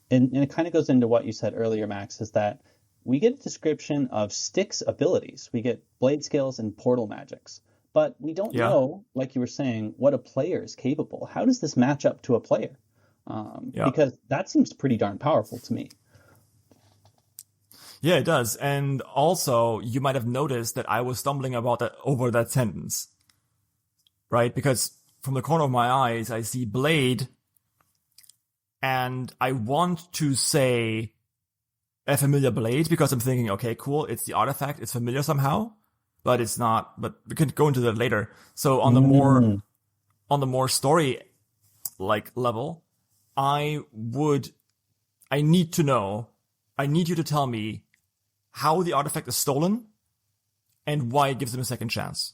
and it kind of goes into what you said earlier, Max, is that we get a description of Stick's abilities. We get blade skills and portal magics. But we don't know, like you were saying, what a player is capable. How does this match up to a player? Because that seems pretty darn powerful to me. Yeah, it does. And also, you might have noticed that I was stumbling over that sentence. Right? Because from the corner of my eyes, I see blade, and I want to say a familiar blade because I'm thinking, okay, cool, it's the artifact, it's familiar somehow, but it's not. But we can go into that later. So on the more story like level, I need you to tell me how the artifact is stolen and why it gives him a second chance.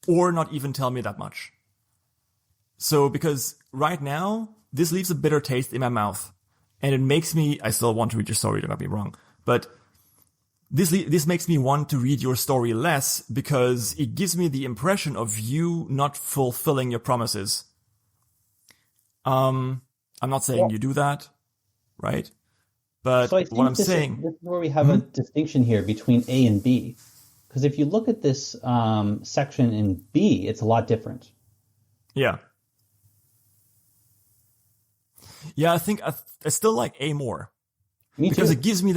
Or not even tell me that much. So, because right now, this leaves a bitter taste in my mouth. And it makes me, I still want to read your story, don't get me wrong, but this makes me want to read your story less because it gives me the impression of you not fulfilling your promises. I'm not saying you do that, right? But so I think what I'm saying... This is where we have a distinction here between A and B. Because if you look at this section in B, it's a lot different. Yeah. Yeah, I think I still like A more. Me because too. it gives me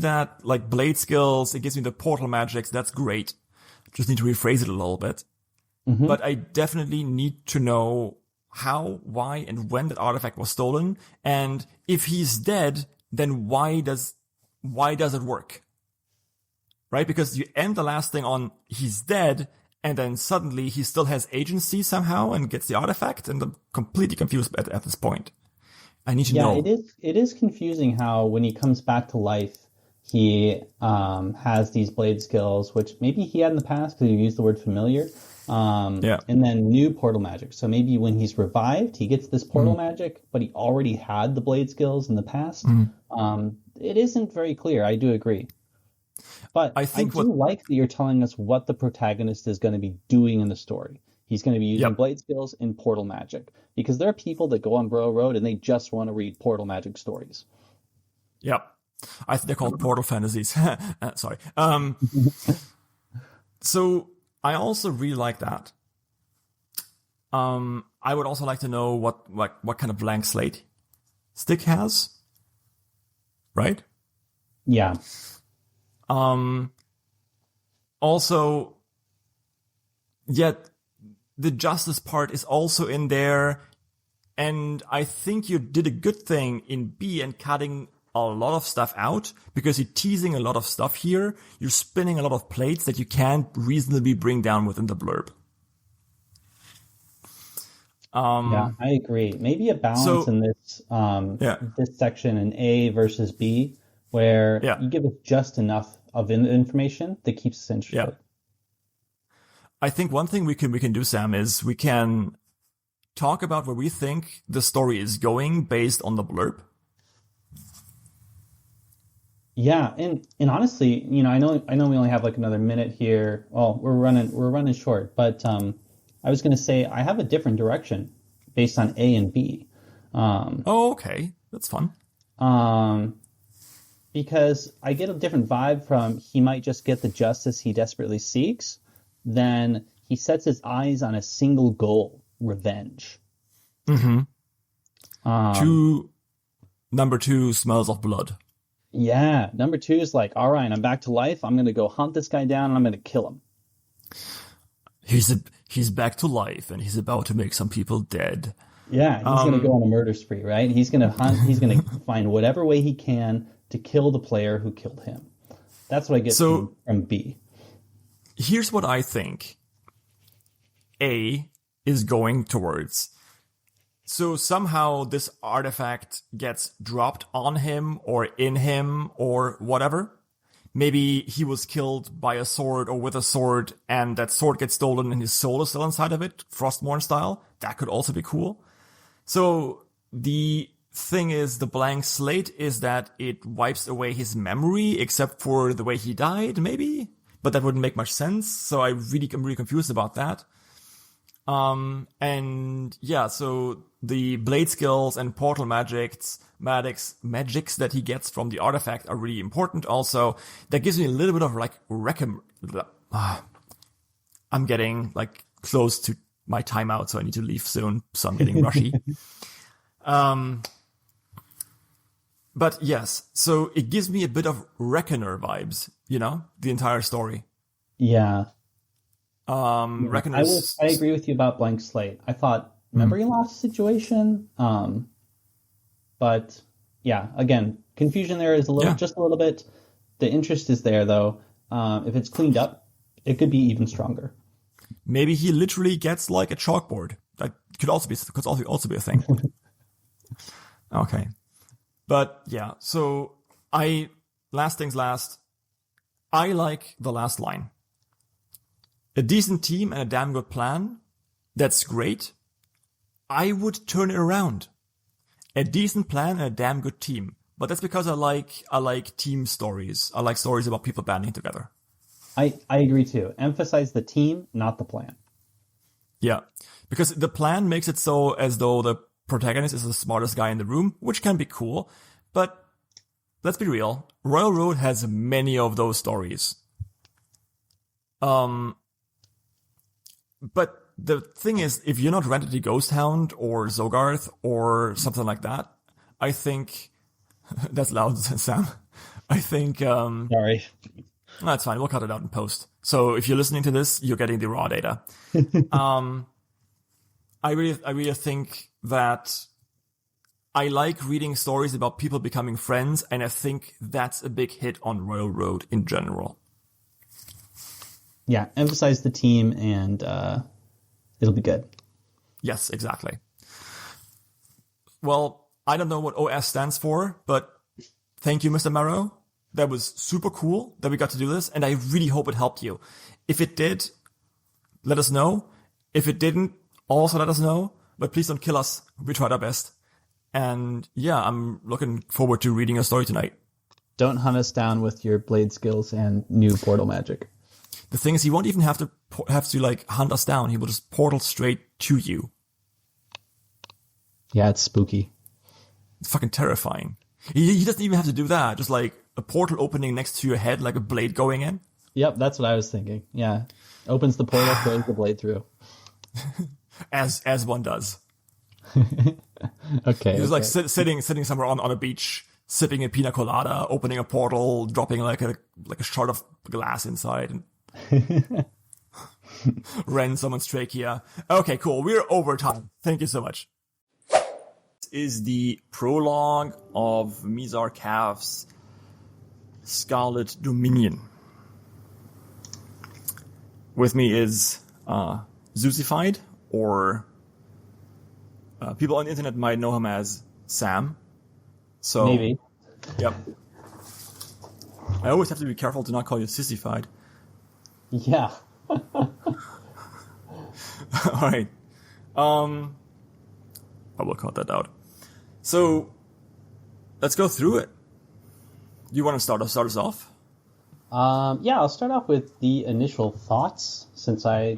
that like blade skills, it gives me the portal magics, that's great. Just need to rephrase it a little bit. But I definitely need to know how, why, and when that artifact was stolen, and if he's dead, then why does it work? Right? Because you end the last thing on he's dead, and then suddenly he still has agency somehow and gets the artifact, and I'm completely confused at this point. I need to know. Yeah, it is confusing how when he comes back to life, he has these blade skills, which maybe he had in the past because you used the word familiar. And then new portal magic. So maybe when he's revived, he gets this portal magic, but he already had the blade skills in the past. It isn't very clear. I do agree. But I do like that you're telling us what the protagonist is going to be doing in the story. He's going to be using blade skills and portal magic. Because there are people that go on Bro Road and they just want to read portal magic stories. Yep. I think they're called portal fantasies. Sorry. So I also really like that. I would also like to know what kind of blank slate Stick has. Right? Yeah. Also, yet the justice part is also in there, and I think you did a good thing in B and cutting a lot of stuff out, because you're teasing a lot of stuff here. You're spinning a lot of plates that you can't reasonably bring down within the blurb. Yeah, I agree. Maybe a balance in this section in A versus B, where you give us just enough of information that keeps us interested. Yeah. I think one thing we can do, Sam, is we can talk about where we think the story is going based on the blurb. Yeah, and honestly, I know we only have like another minute here. Well, we're running short, but I was gonna say I have a different direction based on A and B. Um, Oh, okay. That's fun. um, because I get a different vibe from he might just get the justice he desperately seeks, then he sets his eyes on a single goal, revenge. Mm-hmm. Um, Two, number two smells of blood. yeah, number two is like, all right, I'm back to life. I'm gonna go hunt this guy down and I'm gonna kill him. He's back to life and he's about to make some people dead. Yeah, he's gonna go on a murder spree, right? He's gonna hunt. He's gonna find whatever way he can to kill the player who killed him. That's what I get So from B. here's what I think A is going towards. So somehow this artifact gets dropped on him or in him or whatever. Maybe he was killed by a sword or with a sword and that sword gets stolen and his soul is still inside of it, Frostmourne style. That could also be cool. So the thing is, the blank slate is that it wipes away his memory except for the way he died, maybe? But that wouldn't make much sense. So I'm really confused about that. And yeah, so the blade skills and portal magics that he gets from the artifact are really important also. That gives me a little bit of like I'm getting like close to my timeout, so I need to leave soon, so I'm getting rushy. But yes, so it gives me a bit of Reckoner vibes, the entire story. Yeah, Reckoner's... I agree with you about blank slate. I thought memory loss situation, but yeah, again, confusion there is just a little bit. The interest is there though. If it's cleaned up, it could be even stronger. Maybe he literally gets like a chalkboard. That could also be a thing. Okay. But yeah, so last things last, I like the last line. A decent team and a damn good plan. That's great. I would turn it around. A decent plan and a damn good team. But that's because I like team stories. I like stories about people banding together. I agree too. Emphasize the team, not the plan. Yeah. Because the plan makes it so as though the protagonist is the smartest guy in the room, which can be cool. But let's be real. Royal Road has many of those stories. But the thing is, if you're not Rented Ghost Hound or Zogarth or something like that, I think that's loud, Sam. I think Sorry. That's fine. We'll cut it out in post. So if you're listening to this, you're getting the raw data. I really think that I like reading stories about people becoming friends, and I think that's a big hit on Royal Road in general. Yeah, emphasize the team, and it'll be good. Yes, exactly. Well, I don't know what OS stands for, but thank you, Mr. Marrow. That was super cool that we got to do this, and I really hope it helped you. If it did, let us know. If it didn't, also let us know. But please don't kill us. We tried our best. And yeah, I'm looking forward to reading your story tonight. Don't hunt us down with your blade skills and new portal magic. The thing is, he won't even have to like hunt us down. He will just portal straight to you. Yeah, it's spooky. It's fucking terrifying. He doesn't even have to do that. Just like a portal opening next to your head, like a blade going in. Yep, that's what I was thinking. Yeah, opens the portal, throws the blade through. As one does. Okay. He's like sitting somewhere on a beach, sipping a pina colada, opening a portal, dropping like a shard of glass inside, and rend someone's trachea. Okay, cool. We're over time. Thank you so much. This is the prologue of Mizar Calf's Scarlet Dominion. With me is Zuzified, or people on the internet might know him as Sam. So Maybe. Yep. I always have to be careful to not call you Sissified. Yeah. All right. I will cut that out. So let's go through it. You want to start us off? Yeah, I'll start off with the initial thoughts since I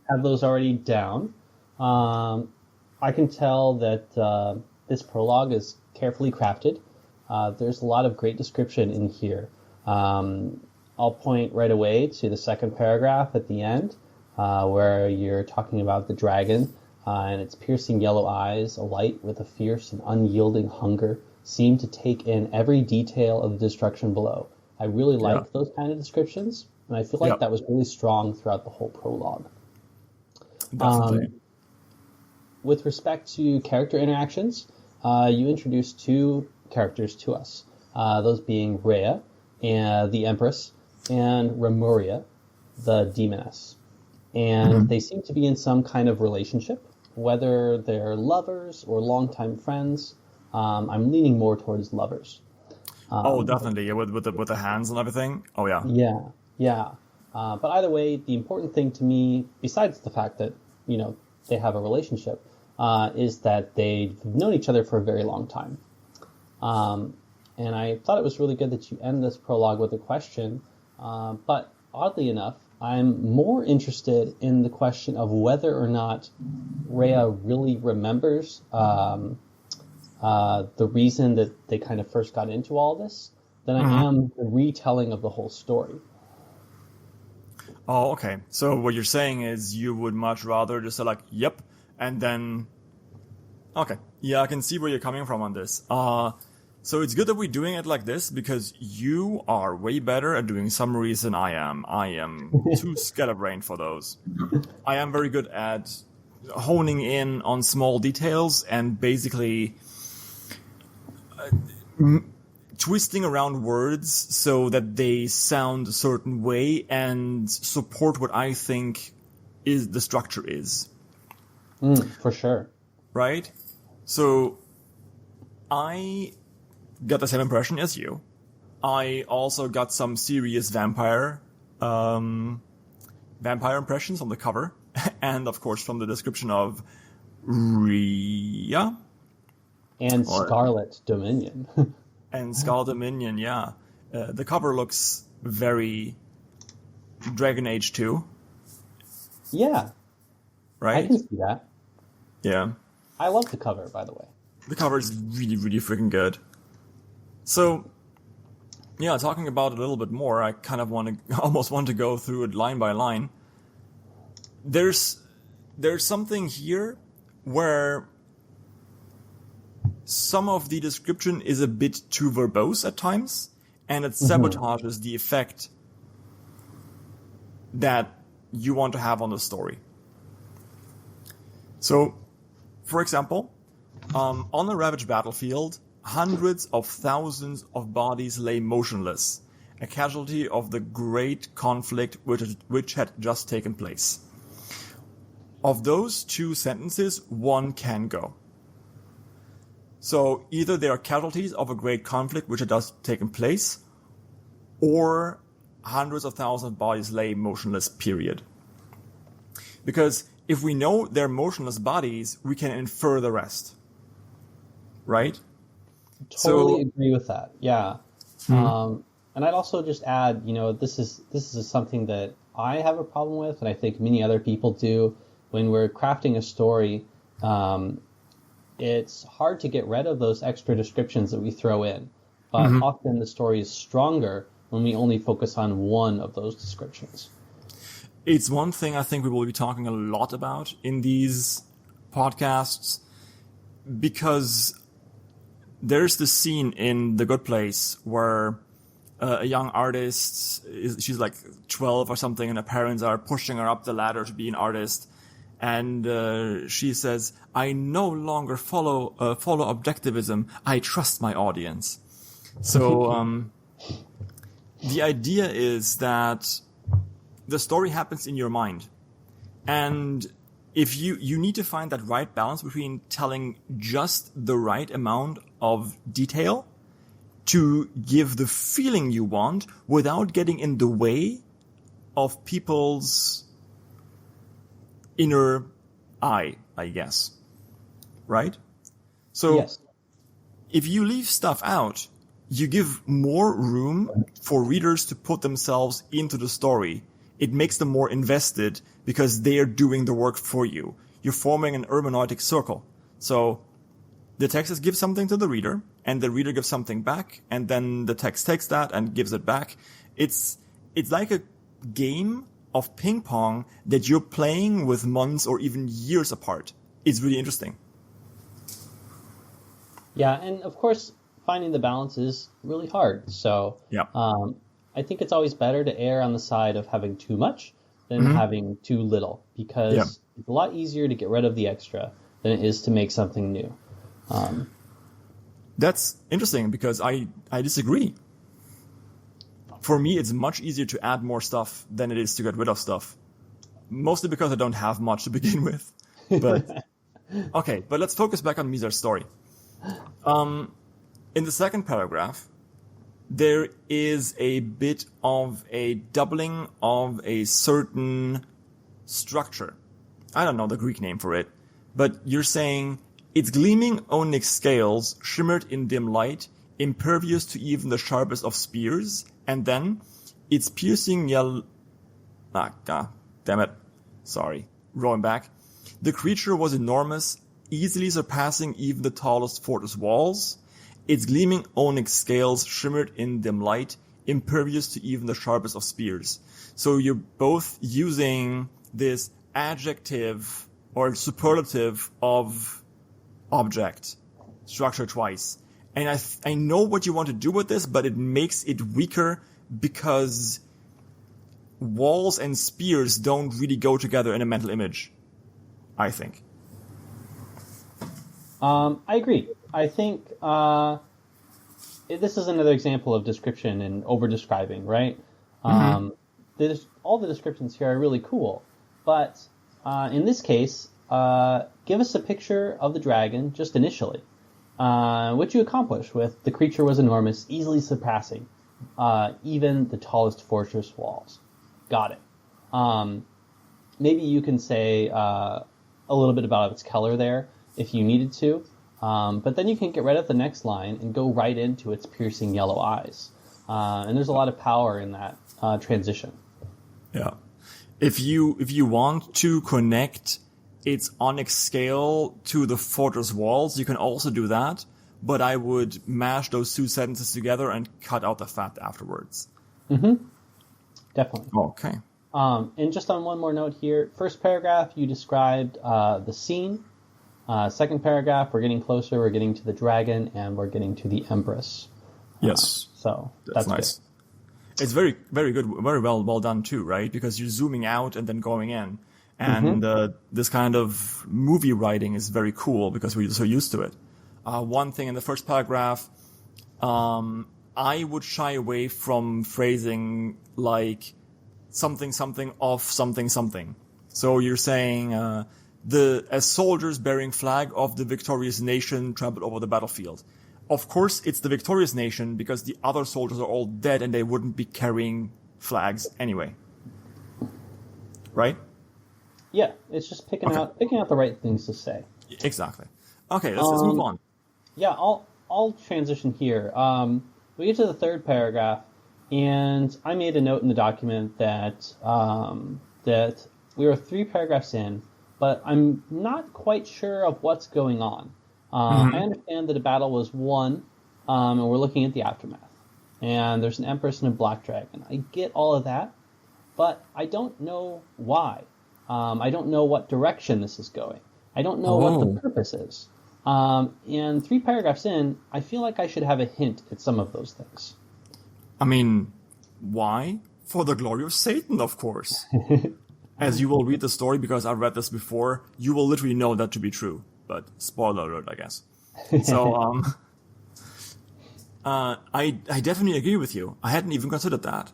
have those already down. I can tell that this prologue is carefully crafted. There's a lot of great description in here. I'll point right away to the second paragraph at the end, where you're talking about the dragon and its piercing yellow eyes, alight with a fierce and unyielding hunger, seem to take in every detail of the destruction below. I really like those kind of descriptions, and I feel like that was really strong throughout the whole prologue. Definitely. With respect to character interactions, you introduced two characters to us, those being Rhea, the Empress, and Remuria, the Demoness. And they seem to be in some kind of relationship, whether they're lovers or longtime friends. I'm leaning more towards lovers. Definitely. Yeah, with the hands and everything. Oh, yeah. Yeah. But either way, the important thing to me, besides the fact that, they have a relationship, is that they've known each other for a very long time. And I thought it was really good that you end this prologue with a question. But oddly enough, I'm more interested in the question of whether or not Rhea really remembers the reason that they kind of first got into all this than I am the retelling of the whole story. Oh, okay. So what you're saying is you would much rather just say like, yep, and then... Okay. Yeah, I can see where you're coming from on this. So it's good that we're doing it like this because you are way better at doing summaries than I am. I am too scatterbrained for those. I am very good at honing in on small details and basically twisting around words so that they sound a certain way and support what I think is the structure is. For sure. Right? So I got the same impression as you. I also got some serious vampire impressions on the cover, and of course from the description of Rhea and Scarlet Dominion. And Scarlet Dominion, yeah. The cover looks very Dragon Age 2. Yeah. Right? I can see that. Yeah. I love the cover, by the way. The cover is really, really freaking good. So, yeah, talking about it a little bit more, I kind of almost want to go through it line by line. There's something here where some of the description is a bit too verbose at times, and it sabotages the effect that you want to have on the story. So, for example, on the ravaged battlefield, hundreds of thousands of bodies lay motionless, a casualty of the great conflict which had just taken place. Of those two sentences, one can go. So either they are casualties of a great conflict which had just taken place, or hundreds of thousands of bodies lay motionless, period. Because if we know they're motionless bodies, we can infer the rest. Right? Totally agree with that. Yeah. And I'd also just add, this is something that I have a problem with, and I think many other people do. When we're crafting a story, it's hard to get rid of those extra descriptions that we throw in. But often the story is stronger when we only focus on one of those descriptions. It's one thing I think we will be talking a lot about in these podcasts, because there's this scene in The Good Place where a young artist, she's like 12 or something, and her parents are pushing her up the ladder to be an artist. And she says, "I no longer follow objectivism. I trust my audience." So the idea is that the story happens in your mind, and if you need to find that right balance between telling just the right amount of detail to give the feeling you want without getting in the way of people's inner eye, I guess. Right? So yes. If you leave stuff out, you give more room for readers to put themselves into the story. It makes them more invested because they are doing the work for you. You're forming an hermeneutic circle. So the text gives something to the reader, and the reader gives something back, and then the text takes that and gives it back. It's like a game of ping pong that you're playing with months or even years apart. It's really interesting. Yeah, and of course, finding the balance is really hard. So Yeah. I think it's always better to err on the side of having too much than having too little, because it's a lot easier to get rid of the extra than it is to make something new. That's interesting because I disagree. For me, it's much easier to add more stuff than it is to get rid of stuff. Mostly because I don't have much to begin with. But okay, but let's focus back on Mizar's story. In the second paragraph, there is a bit of a doubling of a certain structure. I don't know the Greek name for it, but you're saying its gleaming onyx scales shimmered in dim light, impervious to even the sharpest of spears, and then its piercing yell... God damn it. Sorry. Rolling back. The creature was enormous, easily surpassing even the tallest fortress walls. Its gleaming onyx scales shimmered in dim light, impervious to even the sharpest of spears. So you're both using this adjective or superlative of object structure twice. And I know what you want to do with this, but it makes it weaker because walls and spears don't really go together in a mental image, I think. I agree. I think this is another example of description and over-describing, right? All the descriptions here are really cool, but in this case, give us a picture of the dragon just initially, which you accomplish with the creature was enormous, easily surpassing even the tallest fortress walls. Got it. Maybe you can say a little bit about its color there if you needed to, but then you can get rid of the next line and go right into its piercing yellow eyes. And there's a lot of power in that transition. Yeah. If you want to connect its onyx scale to the fortress walls, you can also do that, but I would mash those two sentences together and cut out the fat afterwards. Definitely. Okay. And just on one more note here, first paragraph, you described the scene. Second paragraph, we're getting closer, we're getting to the dragon, and we're getting to the Empress. Yes. So that's nice. Good. It's very, very good, very well done too, right? Because you're zooming out and then going in. And this kind of movie writing is very cool because we're so used to it. One thing in the first paragraph, I would shy away from phrasing like something of something. So you're saying as soldiers bearing flag of the victorious nation trampled over the battlefield. Of course, it's the victorious nation because the other soldiers are all dead and they wouldn't be carrying flags anyway. Right? Yeah, it's just picking out the right things to say. Exactly. Okay, let's move on. Yeah, I'll transition here. We get to the third paragraph, and I made a note in the document that that we were 3 paragraphs in, but I'm not quite sure of what's going on. I understand that a battle was won, and we're looking at the aftermath. And there's an empress and a black dragon. I get all of that, but I don't know why. I don't know what direction this is going. I don't know what the purpose is. And 3 paragraphs in, I feel like I should have a hint at some of those things. I mean, why? For the glory of Satan, of course. As you will read the story, because I've read this before, you will literally know that to be true. But spoiler alert, I guess. So, I definitely agree with you. I hadn't even considered that.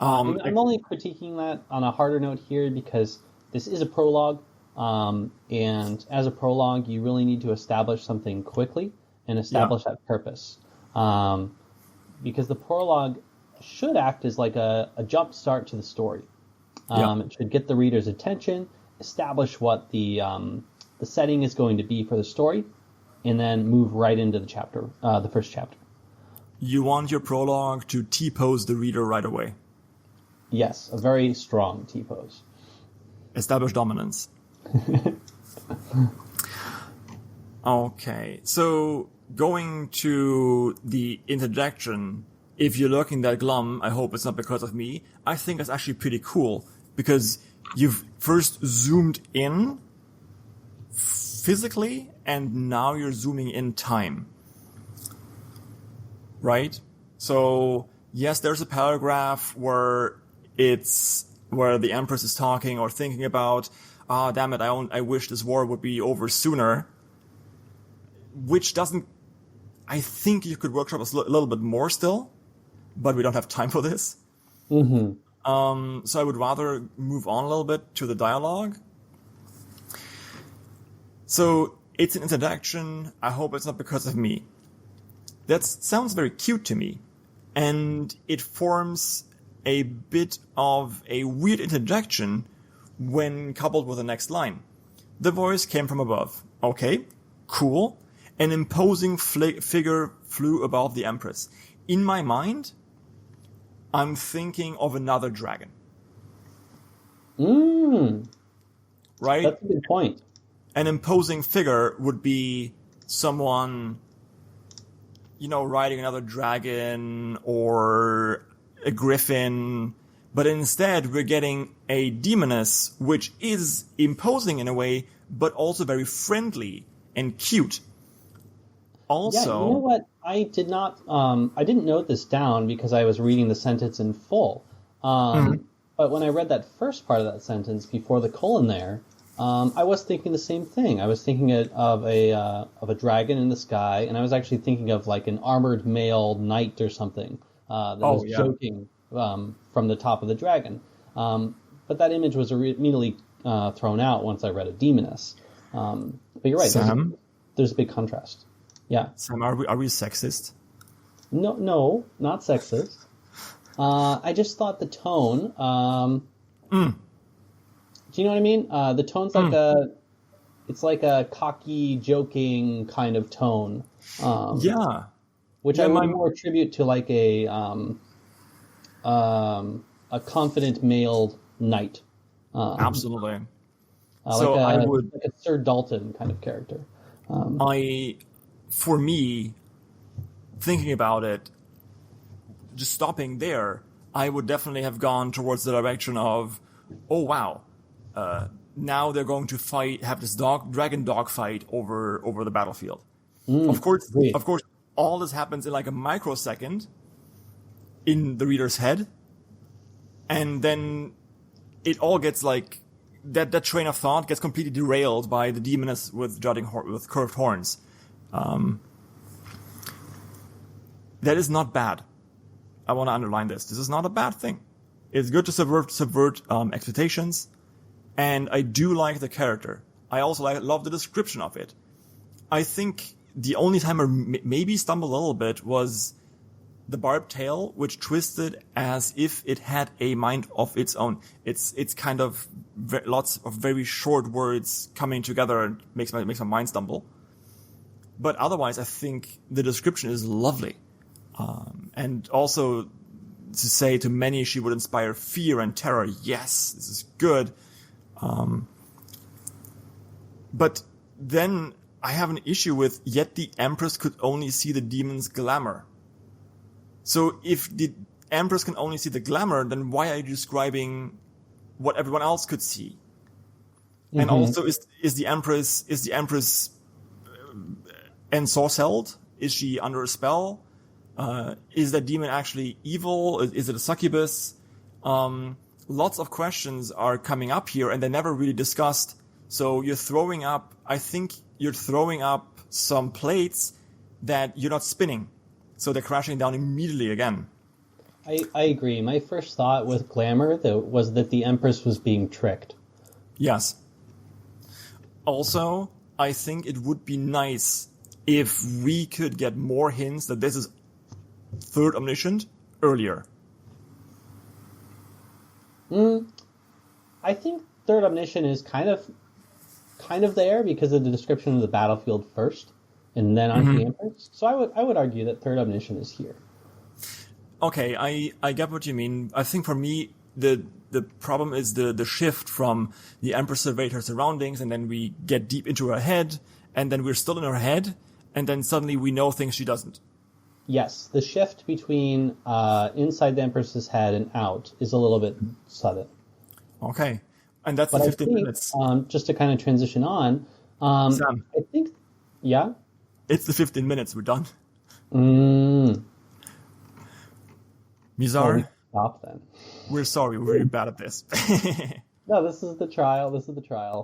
I'm only critiquing that on a harder note here because this is a prologue, and as a prologue, you really need to establish something quickly and establish that purpose. Because the prologue should act as like a jump start to the story. It should get the reader's attention, establish what the setting is going to be for the story, and then move right into the chapter, the first chapter. You want your prologue to T-pose the reader right away. Yes, a very strong T-pose. Establish dominance. Okay, so going to the interjection, if you're looking that glum, I hope it's not because of me, I think that's actually pretty cool, because you've first zoomed in physically, and now you're zooming in time. Right? So, yes, there's a paragraph where the Empress is talking or thinking about, damn it, I wish this war would be over sooner. Which doesn't, I think you could workshop a little bit more still, but we don't have time for this. Mm-hmm. So I would rather move on a little bit to the dialogue. So it's an introduction. I hope it's not because of me. That sounds very cute to me. And it forms a bit of a weird interjection when coupled with the next line. The voice came from above. Okay, cool. An imposing figure flew above the Empress. In my mind, I'm thinking of another dragon. Right? That's a good point. An imposing figure would be someone, riding another dragon or a griffin. But instead, we're getting a demoness, which is imposing in a way, but also very friendly and cute. Also, yeah, you know what? I didn't note this down because I was reading the sentence in full. But when I read that first part of that sentence before the colon there, I was thinking the same thing. I was thinking of a dragon in the sky, and I was actually thinking of like an armored male knight or something that was joking from the top of the dragon. But that image was immediately thrown out once I read a demoness. But you're right. Sam? There's a big contrast. Yeah. Sam, are we sexist? No, not sexist. I just thought the tone. Do you know what I mean? The tone's like it's like a cocky, joking kind of tone. Which I would more attribute to like a confident male knight. Absolutely. Like a Sir Dalton kind of character. For me, thinking about it, just stopping there, I would definitely have gone towards the direction of, oh wow, now they're going to have this dragon dog fight over the battlefield. Of course, all this happens in like a microsecond in the reader's head, and then it all gets like that train of thought gets completely derailed by the demoness with curved horns. That is not bad. I want to underline this. This is not a bad thing. It's good to subvert expectations, and I do like the character. I also love the description of it. I think the only time I maybe stumbled a little bit was the barbed tail, which twisted as if it had a mind of its own. It's kind of lots of very short words coming together and makes my mind stumble. But otherwise, I think the description is lovely. And also to say to many she would inspire fear and terror. Yes, this is good. But then I have an issue with, yet the Empress could only see the demon's glamour. So if the Empress can only see the glamour, then why are you describing what everyone else could see? Mm-hmm. And also, is the Empress ensorcelled? Is she under a spell? Is that demon actually evil? Is it a succubus? Lots of questions are coming up here, and they're never really discussed. So I think you're throwing up some plates that you're not spinning. So they're crashing down immediately again. I agree. My first thought with glamour was that the Empress was being tricked. Yes. Also, I think it would be nice if we could get more hints that this is third omniscient earlier. I think third omniscient is kind of there because of the description of the battlefield first. and then onto the Empress. So I would argue that third omniscient is here. Okay, I get what you mean. I think for me, the problem is the shift from the Empress surveyed her surroundings, and then we get deep into her head, and then we're still in her head, and then suddenly we know things she doesn't. Yes, the shift between inside the Empress's head and out is a little bit sudden. Okay, and that's But the I 15 think, minutes. just to kind of transition on, Sam, I think, yeah? it's the 15 minutes. We're done. Well, we Mizar, stop then. we're sorry. We're really bad at this. No, this is the trial. This is the trial.